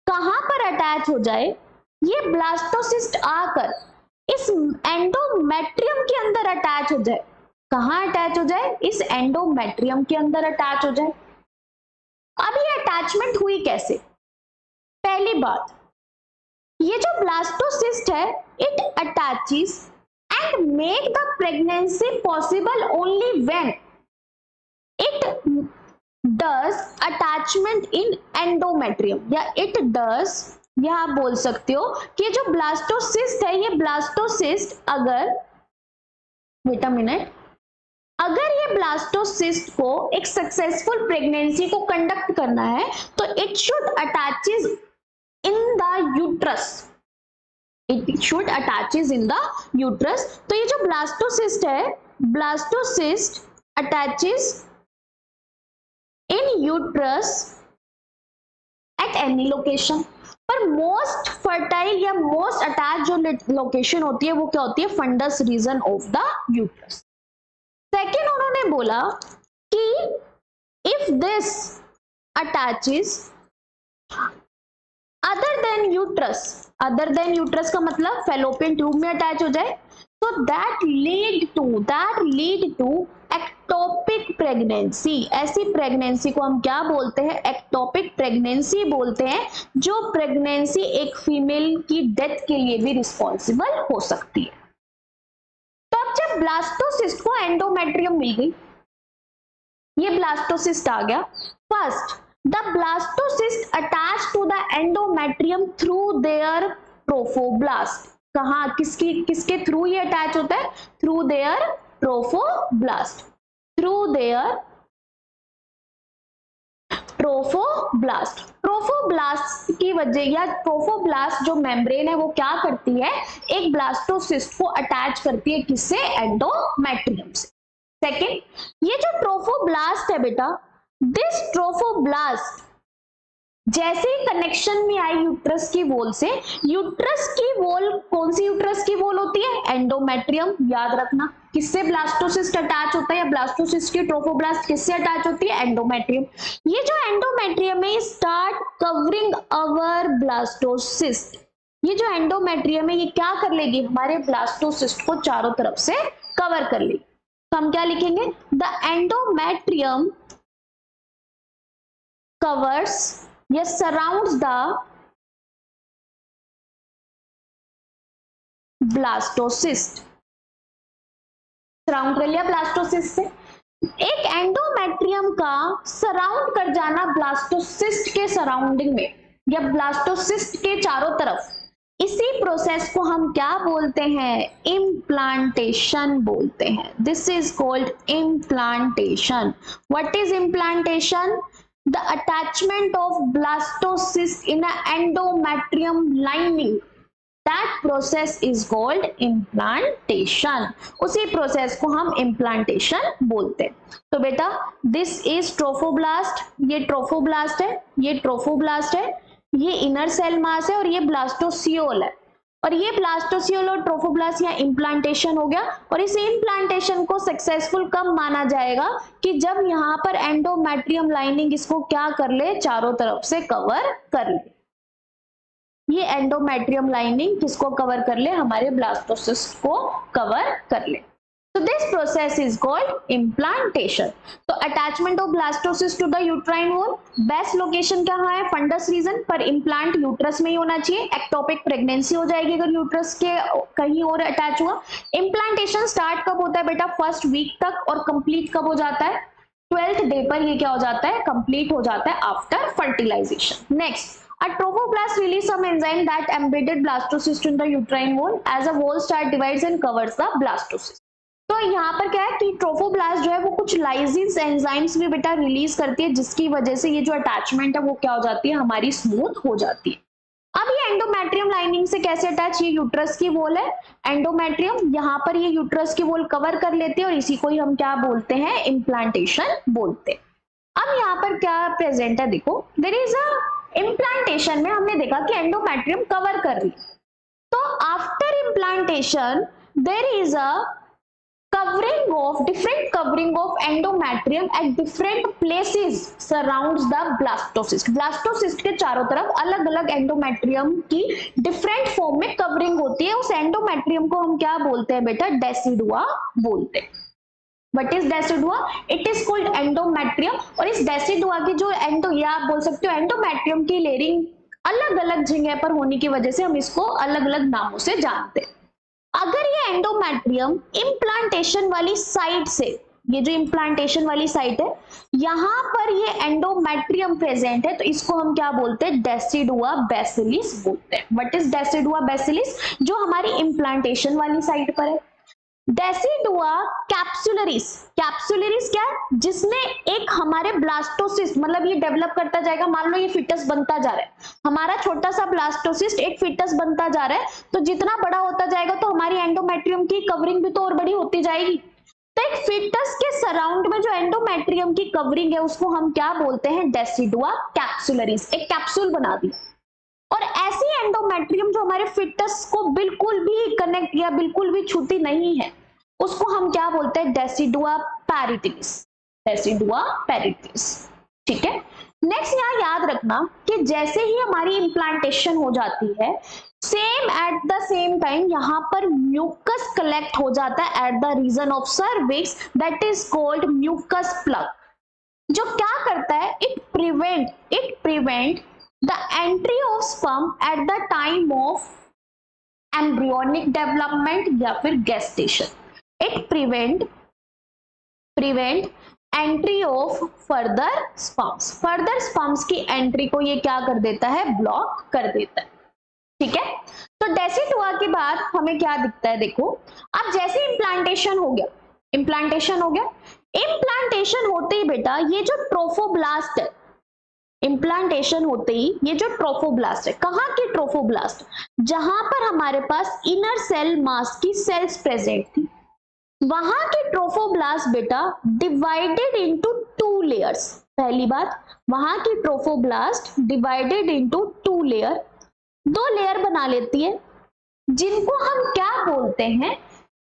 कहां पर अटैच हो जाए, ये ब्लास्टोसिस्ट आकर इस एंडोमेट्रियम के अंदर अटैच हो जाए, कहाँ अटैच हो जाए, इस एंडोमेट्रियम के अंदर अटैच हो जाए। अब ये अटैचमेंट हुई कैसे? पहली बात, ये जो ब्लास्टोसिस्ट है it attaches and make the pregnancy possible only when it does attachment in endometrium, या इट डज, या आप बोल सकते हो कि जो ब्लास्टोसिस्ट है, ये ब्लास्टोसिस्ट अगर, वेट अ मिनट, अगर ये ब्लास्टोसिस्ट को एक सक्सेसफुल प्रेगनेंसी को कंडक्ट करना है तो it should attaches in the uterus, it should attaches in the uterus. तो ये जो ब्लास्टोसिस्ट है, blastocyst attaches in uterus at any location, पर मोस्ट फर्टाइल या मोस्ट अटैच जो लोकेशन होती है वो क्या होती है, fundus region of the uterus. Second उन्होंने बोला कि if this attaches other than uterus, other than uterus का मतलब फेलोपियन ट्यूब में अटैच हो जाए, तो that lead to ectopic pregnancy. ऐसी प्रेगनेंसी को हम क्या बोलते हैं, एक्टोपिक प्रेगनेंसी बोलते हैं, जो प्रेगनेंसी एक फीमेल की डेथ के लिए भी रिस्पॉन्सिबल हो सकती है। जब ब्लास्टोसिस्ट को एंडोमेट्रियम मिल गई, ये ब्लास्टोसिस्ट आ गया, first the blastocyst attach to the endometrium through their trophoblast. कहां, किसके थ्रू ये अटैच होता है, through their trophoblast, through their trophoblast. Trophoblast की वजह, या ट्रोफोब्लास्ट जो मेम्ब्रेन है वो क्या करती है, एक ब्लास्टोसिस्ट को अटैच करती है, किससे, एंडोमेट्रियम से। सेकेंड, ये जो ट्रोफोब्लास्ट है बेटा, दिस ट्रोफोब्लास्ट जैसे ही कनेक्शन में आई यूट्रस की वॉल से, यूट्रस की वॉल, कौन सी यूट्रस की वॉल होती है, एंडोमेट्रियम, याद रखना, किससे ब्लास्टोसिस्ट अटैच होता है, या ब्लास्टोसिस्ट की ट्रोफोब्लास्ट किससे अटैच होती है, एंडोमेट्रियम। ये जो एंडोमेट्रियम है स्टार्ट कवरिंग अवर ब्लास्टोसिस्ट, ये जो एंडोमेट्रियम है ये क्या कर लेगी, हमारे ब्लास्टोसिस्ट को चारों तरफ से कवर कर लेगी। तो हम क्या लिखेंगे, द एंडोमेट्रियम कवर्स या सराउंड्स द ब्लास्टोसिस्ट, सराउंड कर लिया ब्लास्टोसिस्ट से। एक एंडोमेट्रियम का सराउंड कर जाना ब्लास्टोसिस्ट के सराउंडिंग में या ब्लास्टोसिस्ट के चारों तरफ, इसी प्रोसेस को हम क्या बोलते हैं, इम्प्लांटेशन बोलते हैं। This is called implantation. What is implantation? The attachment of blastocyst in an endometrium lining, that process is called implantation। उसी प्रोसेस को हम implantation बोलते हैं। तो बेटा this is trophoblast, ये trophoblast है, ये trophoblast है, ये इनर सेल मास है और ये ब्लास्टोसियोल है, और ये ब्लास्टोसियोल और ट्रोफोब्लास्ट या इम्प्लांटेशन हो गया। और इस इम्प्लांटेशन को सक्सेसफुल कब माना जाएगा, कि जब यहाँ पर एंडोमेट्रियम लाइनिंग इसको क्या कर ले, चारों तरफ से कवर कर ले। ये एंडोमेट्रियम लाइनिंग किसको कवर कर ले, हमारे ब्लास्टोसिस्ट को कवर कर ले। So this process is called implantation। तो attachment of blastocyst to the uterine wall, best location कहाँ है, फंडस रीजन, पर इम्प्लांट यूट्रस में ही होना चाहिए। एक्टोपिक प्रेगनेंसी हो जाएगी अगर यूट्रस के कहीं और अटैच हुआ। इम्प्लांटेशन स्टार्ट कब होता है बेटा, फर्स्ट वीक तक, और कंप्लीट कब हो जाता है, 12th डे पर ये क्या हो जाता है, कंप्लीट हो जाता है after fertilisation. Next, a trophoblast release some enzyme that embedded blastocyst in the uterine wall as a wall start divides and covers the blastocyst। तो यहाँ पर क्या है कि ट्रोफोब्लास्ट जो है वो कुछ लाइसिस एंजाइम्स भी बेटा रिलीज करती है, जिसकी वजह से ये जो अटैचमेंट है वो क्या हो जाती है, हमारी स्मूथ हो जाती है। अब ये एंडोमेट्रियम लाइनिंग से कैसे अटैच, ये यूट्रस की वॉल है, एंडोमेट्रियम, यहाँ पर ये यूट्रस की वॉल कवर कर लेते हैं, और इसी को ही हम क्या बोलते हैं, इम्प्लांटेशन बोलते हैं। अब यहाँ पर क्या प्रेजेंट है, देखो देयर इज अ इम्प्लांटेशन में हमने देखा कि एंडोमेट्रियम कवर कर रही, तो after implantation there is a different covering of endometrium at different places surrounds the blastocyst। blastocyst के चारों तरफ अलग अलग एंडोमेट्रियम की डिफरेंट फॉर्म में कवरिंग होती है। उस एंडोमेट्रियम को हम क्या बोलते हैं बेटा, डेसिडुआ बोलते हैं। What is decidua? It is called endometrium. और इस डेसिडुआ की जो एंडो, या आप बोल सकते हो एंडोमेट्रियम की लेयरिंग अलग अलग जगह पर होने की वजह से हम इसको अलग अलग नामों से जानते हैं। अगर ये एंडोमेट्रियम इम्प्लांटेशन वाली साइट से, ये जो इम्प्लांटेशन वाली साइट है यहां पर ये एंडोमेट्रियम प्रेजेंट है, तो इसको हम क्या बोलते हैं? डेसिडुआ बेसिलिस बोलते हैं। What is decidua basalis? जो हमारी इम्प्लांटेशन वाली साइट पर है। डेसिडुआ कैप्सुलरिस, कैप्सुलरिस क्या है? जिसमें एक हमारे ब्लास्टोसिस्ट, मतलब ये डेवलप करता जाएगा, मान लो ये फिटस बनता जा रहा है, हमारा छोटा सा ब्लास्टोसिस्ट एक फिटस बनता जा रहा है, तो जितना बड़ा होता जाएगा तो हमारी एंडोमेट्रियम की कवरिंग भी तो और बड़ी होती जाएगी। तो एक फिटस के सराउंड में जो एंडोमेट्रियम की कवरिंग है उसको हम क्या बोलते हैं? Decidua capsularis. एक कैप्सूल बना दी। और ऐसी एंडोमेट्रियम जो हमारे फिटस को बिल्कुल भी कनेक्ट या बिल्कुल भी छूती नहीं है उसको हम क्या बोलते हैं? डेसिडुआ पैरिटिलिस। डेसिडुआ पैरिटिलिस, ठीक है। नेक्स्ट यहाँ याद रखना कि जैसे ही हमारी इम्प्लांटेशन हो जाती है, same at the same time यहाँ पर म्यूकस कलेक्ट हो जाता है at the region of cervix, that is called mucus plug. जो क्या करता है? It prevent the entry of sperm at the time of embryonic development या फिर gestation. It prevent entry of further sperms की एंट्री को ये क्या कर देता है? ब्लॉक कर देता है, ठीक है। तो डेसिडुआ के बाद हमें क्या दिखता है? देखो, अब जैसे इम्प्लांटेशन हो गया, इम्प्लांटेशन होते ही बेटा ये जो ट्रोफोब्लास्ट है, इम्प्लांटेशन होते ही ये जो ट्रोफोब्लास्ट है, कहाँ की ट्रोफोब्लास्ट? जहां पर हमारे पास इनर सेल मास की सेल्स प्रेजेंट थी, वहां की ट्रोफोब्लास्ट बेटा डिवाइडेड इनटू 2 लेयर्स। पहली बात, वहां की trophoblast divided into 2 layer, 2 layer बना लेती है, जिनको हम क्या बोलते हैं?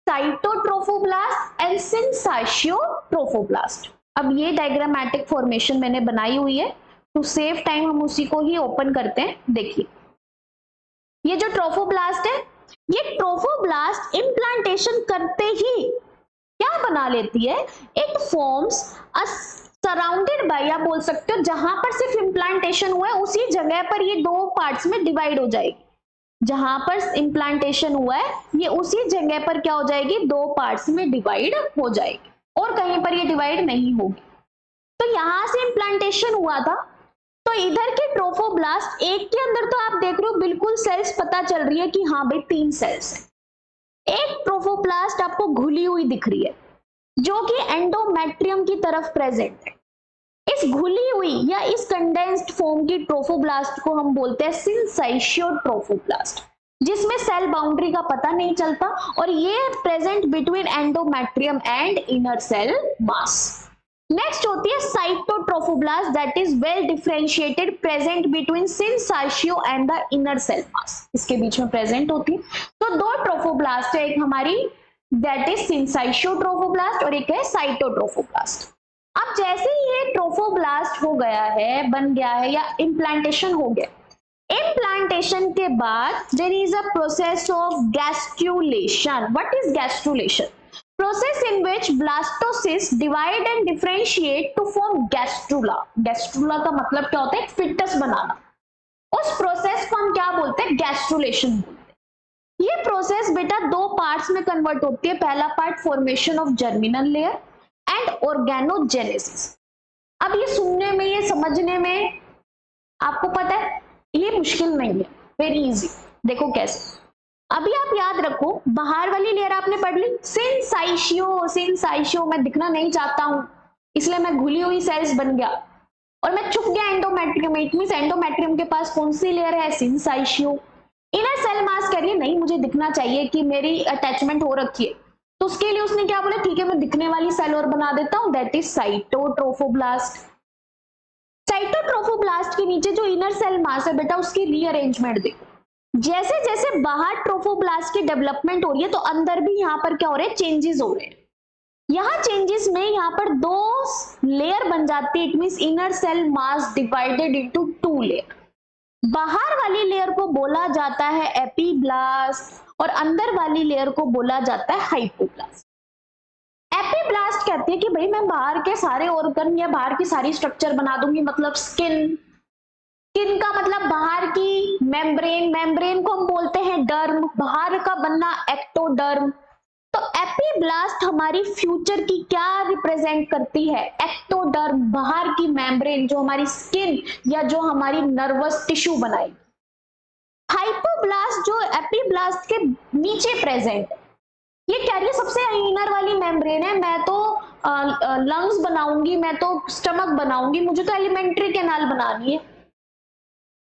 Cytotrophoblast and syncytiotrophoblast. अब ये डायग्रामेटिक फॉर्मेशन मैंने बनाई हुई है, टू सेव टाइम हम उसी को ही ओपन करते हैं। देखिए, ये जो ट्रोफोब्लास्ट है, ये ट्रोफोब्लास्ट इम्प्लांटेशन करते ही क्या बना लेती है? It forms a surrounded by, या बोल सकते हो जहां पर सिर्फ इम्प्लांटेशन हुआ है उसी जगह पर ये 2 पार्ट्स में डिवाइड हो जाएगी। जहां पर इम्प्लांटेशन हुआ है ये उसी जगह पर क्या हो जाएगी? 2 पार्ट्स में डिवाइड हो जाएगी, और कहीं पर ये डिवाइड नहीं होगी। तो यहां से इम्प्लांटेशन हुआ था, तो इधर के ट्रोफोब्लास्ट एक के अंदर तो आप देख रहे हो बिल्कुल सेल्स पता चल रही है कि हाँ भाई 3 सेल्स है। एक ट्रोफोब्लास्ट आपको घुली हुई दिख रही है जो कि एंडोमेट्रियम की तरफ प्रेजेंट है। इस घुली हुई या इस कंडेंस्ड फॉर्म की ट्रोफोब्लास्ट को हम बोलते हैं सिंसाइशियोट्रोफोब्लास्ट, जिसमें सेल बाउंड्री का पता नहीं चलता, और ये present between endometrium and inner cell mass. Next होती है cytotrophoblast, that is well differentiated, present between syncytio and the inner cell mass, इसके बीच में प्रेजेंट होती है। तो 2 ट्रोफोब्लास्ट है, एक हमारी दैट इज सिंसाइशियोट्रोफोब्लास्ट और एक है साइटोट्रोफोब्लास्ट। अब जैसे ये ट्रोफोब्लास्ट हो गया है, बन गया है, या इम्प्लांटेशन हो गया, इम्प्लांटेशन के बाद there is a process of gastrulation. What is gastrulation? Process in which blastocysts divide and differentiate to form gastrula. Gastrula का मतलब क्या होता है? फिटस बनाना। उस प्रोसेस को हम क्या बोलते हैं? गैस्ट्रुलेशन बोलते हैं। ये प्रोसेस बेटा 2 पार्ट्स में कन्वर्ट होती है। पहला part formation of germinal layer and organogenesis. अब ये सुनने में, ये समझने में आपको पता है ये मुश्किल नहीं है, वेरी इजी। देखो कैसे, अभी आप याद रखो, बाहर वाली लेयर आपने पढ़ ली, सिंसाइशियो मैं दिखना नहीं चाहता हूं इसलिए मैं घुली हुई सेल्स बन गया और मैं छुप गया एंडोमेट्रियम में। इट मींस एंडोमेट्रियम के पास कौन सी लेयर है? सिंसाइशियो। इनर सेल मास कह रही है नहीं, मुझे दिखना चाहिए कि मेरी अटैचमेंट हो रखी है, तो उसके लिए उसने क्या बोला? ठीक है, मैं दिखने वाली सेल और बना देता हूं, दैट इज साइटोट्रोफोब्लास्ट। साइटोट्रोफोब्लास्ट के नीचे जो इनर सेल मास है बेटा, उसकी रीअरेंजमेंट देखो। जैसे जैसे बाहर ट्रोफोब्लास्ट की डेवलपमेंट हो रही है तो अंदर भी यहाँ पर क्या हो रहे हैं? चेंजेस हो रहे हैं। यहाँ चेंजेस में यहाँ पर 2 लेयर बन जाती है। It means inner cell mass divided into 2 layer. बाहर वाली लेयर को बोला जाता है एपीब्लास्ट और अंदर वाली लेयर को बोला जाता है हाइपोब्लास्ट। एपिब्लास्ट कहती है कि भाई मैं बाहर के सारे ऑर्गन या बाहर की सारी स्ट्रक्चर बना दूंगी, मतलब स्किन, स्किन का मतलब बाहर की, मेम्ब्रेन, मेम्ब्रेन को हम बोलते हैं डर्म, बाहर का बनना एक्टोडर्म। तो एपिब्लास्ट हमारी फ्यूचर की क्या रिप्रेजेंट करती है? एक्टोडर्म, बाहर की मेम्ब्रेन जो हमारी स्किन या जो हमारी नर्वस टिश्यू बनाएगी। हाइपोब्लास्ट जो एपिब्लास्ट के नीचे प्रेजेंट, ये कह रही है सबसे इनर वाली मेम्ब्रेन है, मैं तो लंग्स बनाऊंगी, मैं तो स्टमक बनाऊंगी, मुझे तो एलिमेंट्री कैनाल बनानी है।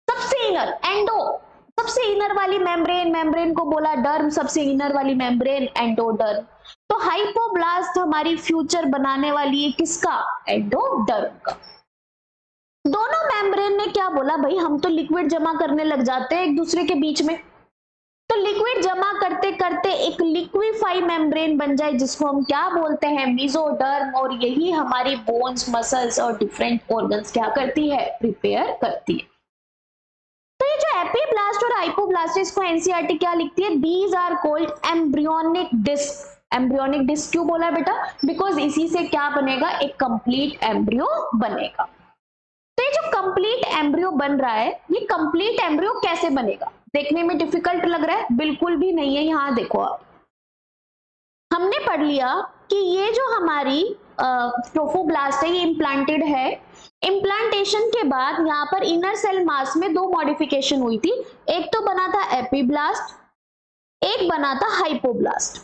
सबसे इनर, एंडो, सबसे इनर वाली मेम्ब्रेन, मेम्ब्रेन को बोला डर्म, सबसे इनर वाली मेम्ब्रेन एंडोडर्म। तो हाइपोब्लास्ट हमारी फ्यूचर बनाने वाली है किसका? एंडोडर्म का। दोनों मेम्ब्रेन ने क्या बोला, भाई हम तो लिक्विड जमा करने लग जाते हैं एक दूसरे के बीच में, तो लिक्विड जमा करते करते एक लिक्विफाई मेम्ब्रेन बन जाए जिसको हम क्या बोलते हैं? मेसोडर्म। और यही हमारी बोन्स, मसल्स और डिफरेंट ऑर्गन्स क्या करती है? प्रिपेयर करती है। तो ये जो एपिब्लास्ट और हाइपोब्लास्ट है, इसको एनसीईआरटी क्या लिखती है? These are called embryonic disc. Embryonic disc क्यों बोला बेटा? बिकॉज इसी से क्या बनेगा? एक कंप्लीट एम्ब्रियो बनेगा। तो ये जो कंप्लीट एम्ब्रियो बन रहा है, ये कंप्लीट एम्ब्रियो कैसे बनेगा? देखने में डिफिकल्ट लग रहा है? बिल्कुल भी नहीं है। यहां देखो आप, हमने पढ़ लिया कि ये जो हमारी ट्रोफोब्लास्ट है ये इम्प्लांटेड है। इम्प्लांटेशन के बाद यहाँ पर इनर सेल मास में दो मॉडिफिकेशन हुई थी, एक तो बना था एपिब्लास्ट, एक बना था हाइपोब्लास्ट।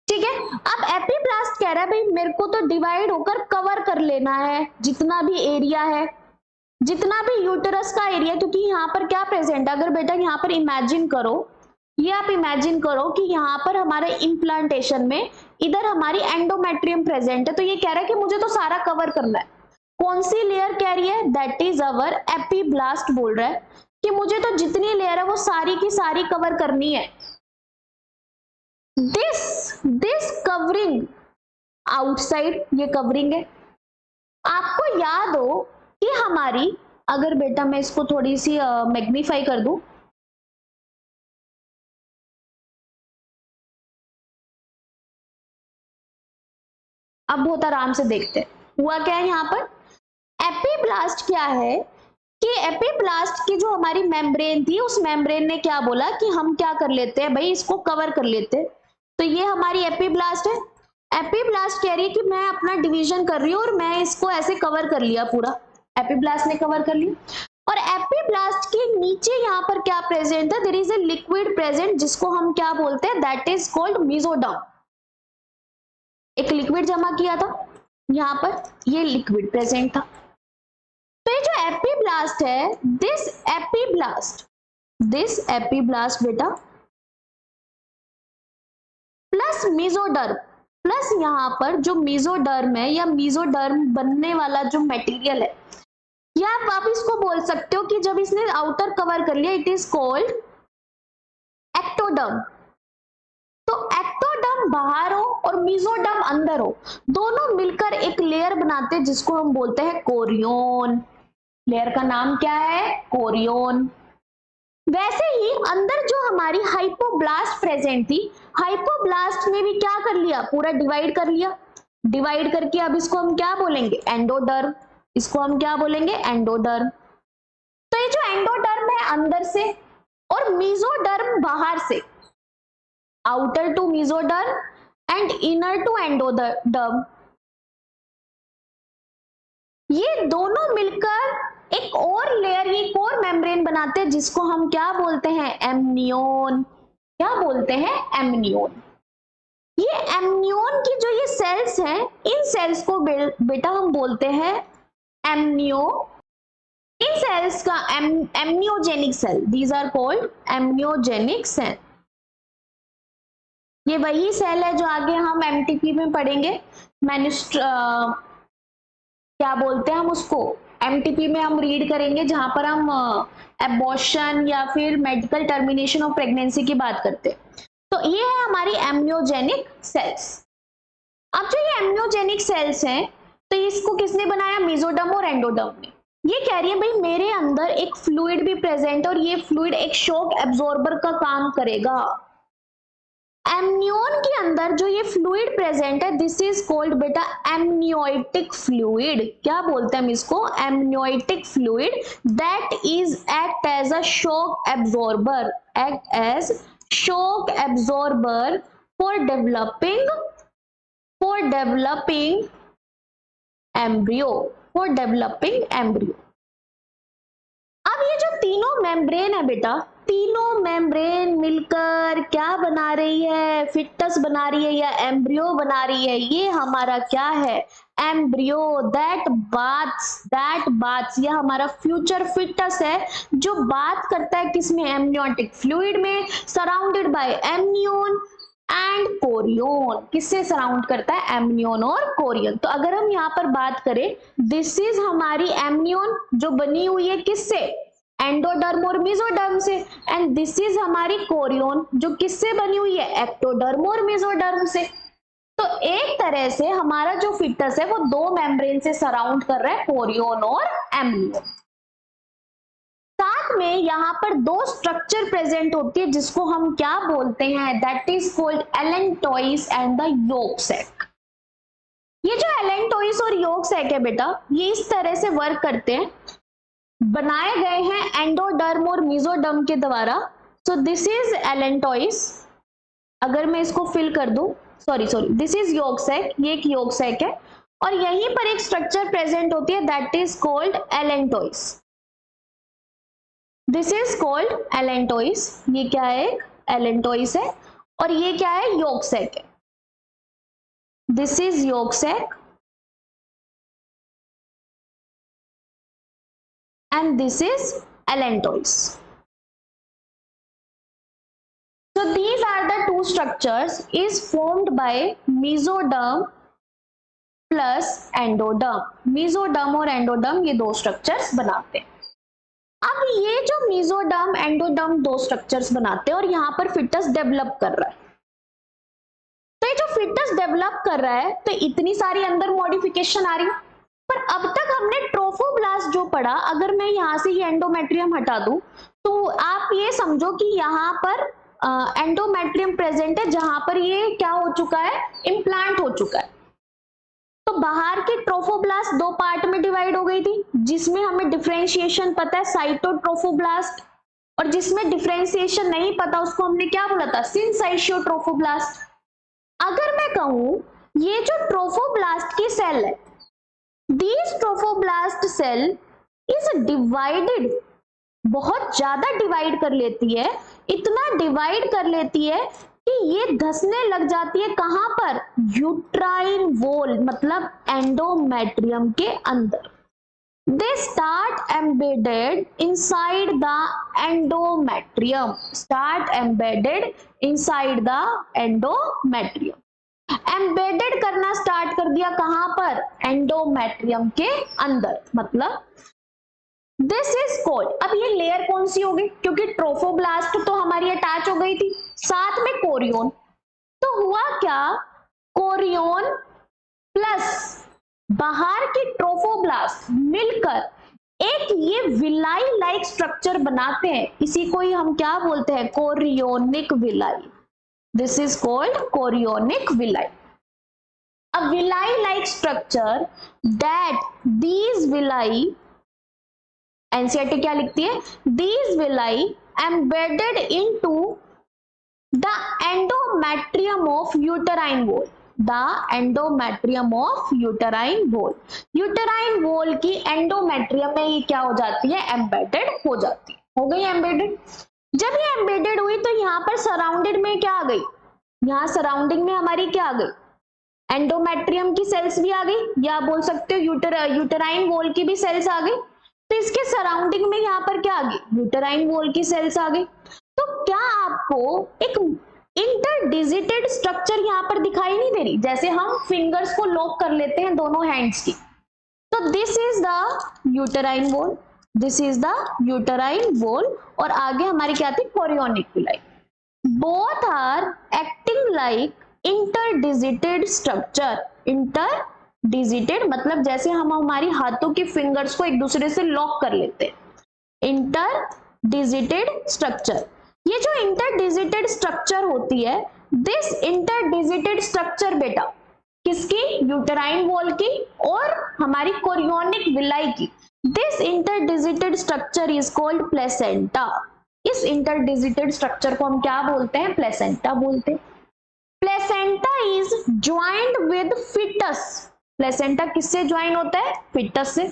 ठीक है, अब एपिब्लास्ट कह रहा है भाई मेरे को तो डिवाइड होकर कवर कर लेना है जितना भी एरिया है, जितना भी यूटेरस का एरिया, क्योंकि यहाँ पर क्या प्रेजेंट है? अगर बेटा यहाँ पर इमेजिन करो, ये आप इमेजिन करो कि यहाँ पर हमारे इम्प्लांटेशन में इधर हमारी एंडोमेट्रियम प्रेजेंट है, तो ये कह रहा है कि मुझे तो सारा कवर करना है। कौन सी लेयर कह रही है? दैट इज अवर एपिब्लास्ट बोल रहा है कि मुझे तो जितनी लेयर है वो सारी की सारी कवर करनी है। दिस कवरिंग आउटसाइड, ये कवरिंग है। आपको याद हो कि हमारी, अगर बेटा मैं इसको थोड़ी सी मैग्नीफाई कर दूं, अब बहुत आराम से देखते हैं हुआ क्या है यहाँ पर। एपिब्लास्ट क्या है कि एपिब्लास्ट की जो हमारी मेम्ब्रेन थी, उस मेम्ब्रेन ने क्या बोला कि हम क्या कर लेते हैं भाई, इसको कवर कर लेते हैं। तो ये हमारी एपिब्लास्ट है। एपिब्लास्ट कह रही है कि मैं अपना डिवीजन कर रही हूँ और मैं इसको ऐसे कवर कर लिया पूरा, एपिब्लास्ट ने कवर कर लिया। और एपिब्लास्ट के नीचे यहाँ पर क्या प्रेजेंट है? There is a liquid present जिसको हम क्या बोलते हैं? That is called mesoderm. एक लिक्विड जमा किया था यहाँ पर, ये लिक्विड प्रेजेंट था। तो ये जो एपिब्लास्ट है, दिस एपिब्लास्ट बेटा प्लस मेसोडर्म, प्लस यहाँ पर जो मेसोडर्म है या मेसोडर्म बनने वाला जो मटेरियल है, या आप इसको बोल सकते हो कि जब इसने आउटर कवर कर लिया, इट इज कॉल्ड एक्टोडर्म। तो एक्टोडर्म बाहर हो और मेसोडर्म अंदर हो, दोनों मिलकर एक लेयर बनाते हैं जिसको हम बोलते हैं कोरियोन। लेयर का नाम क्या है? कोरियोन। वैसे ही अंदर जो हमारी हाइपोब्लास्ट प्रेजेंट थी, हाइपोब्लास्ट ने भी क्या कर लिया? पूरा डिवाइड कर लिया। डिवाइड करके अब इसको हम क्या बोलेंगे? एंडोडर्म। इसको हम क्या बोलेंगे? एंडोडर्म। तो ये जो एंडोडर्म है अंदर से और मेसोडर्म बाहर से, outer to mesoderm and inner to endoderm, ये दोनों मिलकर एक और लेयर, एक और मेम्ब्रेन बनाते हैं जिसको हम क्या बोलते हैं? एमनियोन। क्या बोलते हैं? एमनियोन। ये एमनियोन की जो ये सेल्स हैं, इन सेल्स को बेटा हम बोलते हैं एमनियो। इन सेल्स का amniogenic cell, these are called amniogenic cell. ये वही सेल है जो आगे हम एमटीपी में पढ़ेंगे, क्या बोलते हैं हम उसको, एमटीपी में हम रीड करेंगे जहां पर हम एबॉर्शन या फिर मेडिकल टर्मिनेशन ऑफ प्रेगनेंसी की बात करते हैं। तो ये है हमारी एमनियोजेनिक सेल्स। अब जो ये एमनियोजेनिक सेल्स हैं, तो इसको किसने बनाया? मेसोडर्म और एंडोडर्म ने। ये कह रही है भाई मेरे अंदर एक फ्लूइड भी प्रेजेंट है और ये फ्लूइड एक शॉक एब्जॉर्बर का काम करेगा। एमनियोन के अंदर जो ये फ्लूइड प्रेजेंट है, दिस इज कॉल्ड बेटा एमनियोटिक फ्लूइड। क्या बोलते हैं हम इसको? Amniotic fluid that is act as a shock absorber, act as shock absorber for developing embryo, for developing embryo. अब ये जो तीनों मेम्ब्रेन है बेटा, तीनों मेम्ब्रेन मिलकर क्या बना रही है? फिटस बना रही है या एम्ब्रियो बना रही है? ये हमारा क्या है? एम्ब्रियो दैट बाथ्स, ये हमारा फ्यूचर फिटस है जो बात करता है किसमें? एमनियोटिक फ्लूइड में, surrounded by amnion and Korean. किससे सराउंड करता है? एमनियोन और कोरियन। तो अगर हम यहाँ पर बात करें, दिस इज हमारी एमनियोन जो बनी हुई है किससे? एंडोडर्म और मेसोडर्म से, एंड दिस इज हमारी कोरियन जो किससे बनी हुई है? एक्टोडर्म और मेसोडर्म से। तो एक तरह से हमारा जो फिटस है वो दो मेम्ब्रेन से सराउंड कर रहा है, कोरियन और एमनियोन। साथ में यहाँ पर दो स्ट्रक्चर प्रेजेंट होती है जिसको हम क्या बोलते हैं? That is called allantois and the yolk sac. ये जो एलेंटोइस और योक सैक है बेटा, ये इस तरह से वर्क करते हैं, बनाए गए हैं एंडोडर्म और मेसोडर्म के द्वारा। सो दिस इज एलेंटोइस, अगर मैं इसको फिल कर दूं, sorry this is yolk sac, ये एक योक सैक है, और यहीं पर एक स्ट्रक्चर प्रेजेंट होती है that is called allantois. This is called allantois, ये क्या है? एलेंटोइस है, और ये क्या है? योक सैक है। This is yolk sac and this is allantois. So these are the two structures is formed by mesoderm plus endoderm. mesoderm और endoderm ये दो structures बनाते हैं। अब ये जो mesoderm endoderm दो structures बनाते हैं और यहाँ पर फिटस डेवलप कर रहा है, तो ये जो फिटस डेवलप कर रहा है तो इतनी सारी अंदर मॉडिफिकेशन आ रही है। पर अब तक हमने ट्रोफोब्लास्ट जो पढ़ा, अगर मैं यहाँ से ये एंडोमेट्रियम हटा दूं तो आप ये समझो कि यहाँ पर एंडोमेट्रियम प्रेजेंट है जहां पर ये क्या हो चुका है? इम्प्लांट हो चुका है। तो बाहर की ट्रोफोब्लास्ट दो पार्ट में डिवाइड हो गई थी, जिसमें हमें डिफरेंशिएशन पता है साइटोट्रोफोब्लास्ट, और जिसमें डिफरेंशिएशन नहीं पता उसको हमने क्या बोला था? सिंसाइशियोट्रोफोब्लास्ट। अगर मैं कहूं ये जो ट्रोफोब्लास्ट की सेल है, this trophoblast cell is divided, बहुत ज्यादा डिवाइड कर लेती है, इतना डिवाइड कर लेती है कि ये धंसने लग जाती है कहां पर? यूट्राइन वॉल, मतलब एंडोमेट्रियम के अंदर। They start embedded inside the endometrium. Start embedded inside the endometrium. Embedded करना स्टार्ट कर दिया कहां पर? एंडोमेट्रियम के अंदर, मतलब दिस इज कॉल्ड। अब ये लेयर कौन सी होगी? क्योंकि ट्रोफोब्लास्ट तो हमारी अटैच हो गई थी, साथ में कोरियन, तो हुआ क्या? कोरियन प्लस बाहर की ट्रोफोब्लास्ट मिलकर एक ये विलाई लाइक स्ट्रक्चर बनाते हैं, इसी को ही हम क्या बोलते हैं? Chorionic villi. This is called chorionic villi. A villi-like structure that these villi, NCERT क्या लिखती है? These villi embedded into the endometrium of uterine wall. The endometrium of uterine wall. Uterine wall की endometrium में ये क्या हो जाती है? Embedded हो जाती है। हो गई embedded। जब ये embedded हुई तो यहाँ पर सराउंडेड में क्या आ गई? यहाँ सराउंडिंग में हमारी क्या आ गई? एंडोमेट्रियम की सेल्स भी आ गई, या बोल सकते हो यूटराइन वॉल की भी सेल्स आ गई। तो इसके सराउंडिंग में यहाँ पर क्या आ गई? यूटराइन वॉल की सेल्स आ गई। तो क्या आपको एक इंटरडिजिटेड स्ट्रक्चर यहाँ पर दिखाई नहीं दे रही? जैसे हम फिंगर्स को लॉक कर लेते हैं दोनों हैंड्स की, तो this is the uterine wall, this is the uterine wall, और आगे हमारी क्या थी? Chorionic villi. Both are acting like interdigitated structure. Interdigitated मतलब जैसे हम हमारी हाथों की फिंगर्स को एक दूसरे से लॉक कर लेते हैं। इंटरडिजिटेड स्ट्रक्चर, ये जो इंटरडिजिटेड स्ट्रक्चर होती है दिस इंटरडिजिटेड स्ट्रक्चर बेटा किसकी, यूटेराइन वॉल की और हमारी कोरियोनिक विलाई की, this interdigitated structure is called placenta. इस इंटरडिजिटेड स्ट्रक्चर को हम क्या बोलते हैं, प्लेसेंटा बोलते हैं। Placenta is joined with foetus, placenta किससे ज्वाइन होता है, फिटस से।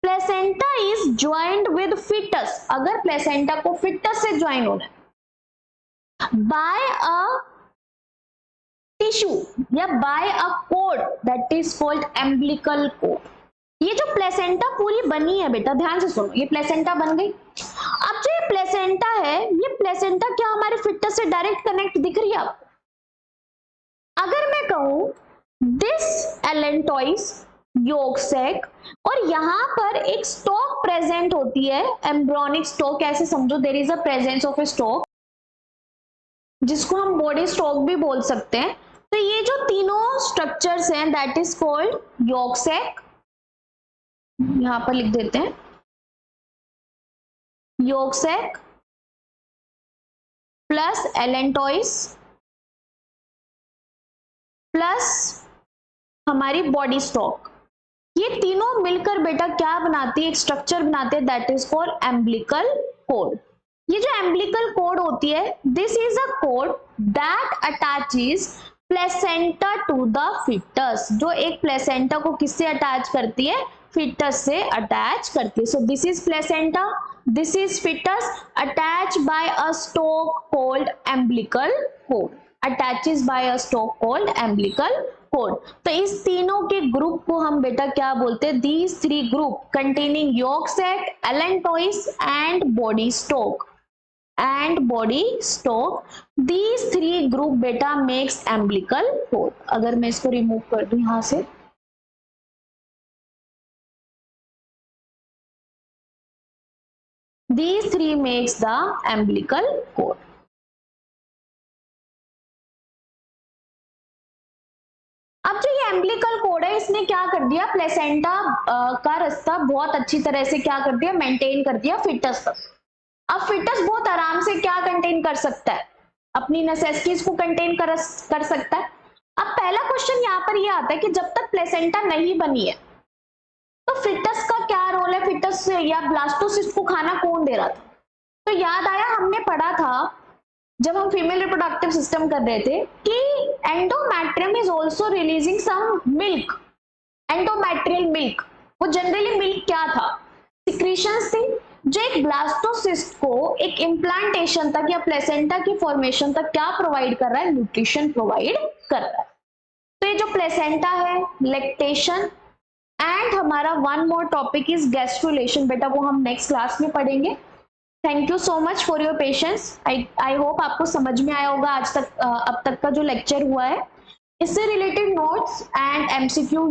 Placenta is joined with foetus, अगर प्लेसेंटा को फिटस से ज्वाइन होना है बाय अ टिश्यू या by a cord that is called umbilical cord. ये जो प्लेसेंटा पूरी बनी है बेटा, ध्यान से सुनो, ये प्लेसेंटा बन गई। अब जो ये प्लेसेंटा है, ये प्लेसेंटा क्या हमारे फिटस से डायरेक्ट कनेक्ट दिख रही है आपको? अगर मैं कहूं दिस एलेंटॉइस योग सैक और यहां पर एक स्टॉक प्रेजेंट होती है, एम्ब्रियोनिक स्टॉक, ऐसे समझो there is a presence of a stalk जिसको हम बॉडी स्टॉक भी बोल सकते हैं। तो ये जो तीनों स्ट्रक्चर्स हैं that is called yolk sac, यहां पर लिख देते हैं yolk sac plus allantois plus हमारी बॉडी स्टॉक, ये तीनों मिलकर बेटा क्या बनाती है, एक स्ट्रक्चर बनाते हैं that is called umbilical cord. ये जो एम्बिलिकल कोड होती है, this is a cord that attaches placenta to the foetus, जो एक प्लेसेंटा को किससे अटैच करती है, फिटस से अटैच करती है। So this is placenta, this is foetus attach by a stalk called umbilical cord, attaches by a stalk called umbilical cord. तो इस तीनों के ग्रुप को हम बेटा क्या बोलते हैं, these three group containing yolk sac, allantois and body stalk these three group बेटा makes umbilical cord। अगर मैं इसको रिमूव कर दूं यहां से, these three makes the umbilical cord। अब जो ये एम्बिलिकल कोड है, इसने क्या कर दिया, प्लेसेंटा का रास्ता बहुत अच्छी तरह से क्या कर दिया, मेंटेन कर दिया फिटस तक। अब फिटस बहुत आराम से क्या कंटेन कर सकता है, अपनी नेसेसिटीज को कंटेन कर सकता है। अब पहला क्वेश्चन यहाँ पर ये आता है कि जब तक प्लेसेंटा नहीं बनी है तो फिटस का क्या रोल है, फिटस या ब्लास्टोसिस्ट को खाना कौन दे रहा था? तो याद आया, हमने पढ़ा था जब हम फीमेल रिप्रोडक्टिव सिस्टम कर रहे थे कि endometrium is also releasing some milk, endometrial milk. वो जनरली मिल्क क्या था, सिक्रीशंस थी जो एक ब्लास्टोसिस्ट को एक इम्प्लांटेशन तक या प्लेसेंटा की फॉर्मेशन तक क्या प्रोवाइड कर रहा है, न्यूट्रिशन प्रोवाइड कर रहा है। तो ये जो प्लेसेंटा है, लैक्टेशन एंड हमारा one more topic is gastrulation, बेटा वो हम नेक्स्ट क्लास में पढ़ेंगे। Thank you so much for your patience. I hope आपको समझ में आया होगा आज तक, अब तक का जो लेक्चर हुआ है। इससे रिलेटेड नोट्स एंड एमसीक्यू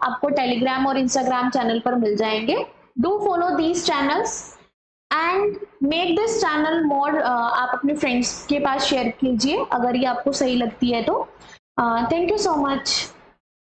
आपको टेलीग्राम और इंस्टाग्राम चैनल पर मिल जाएंगे। Do follow these channels and make this channel more, आप अपने फ्रेंड्स के पास शेयर कीजिए अगर ये आपको सही लगती है तो। Thank you so much.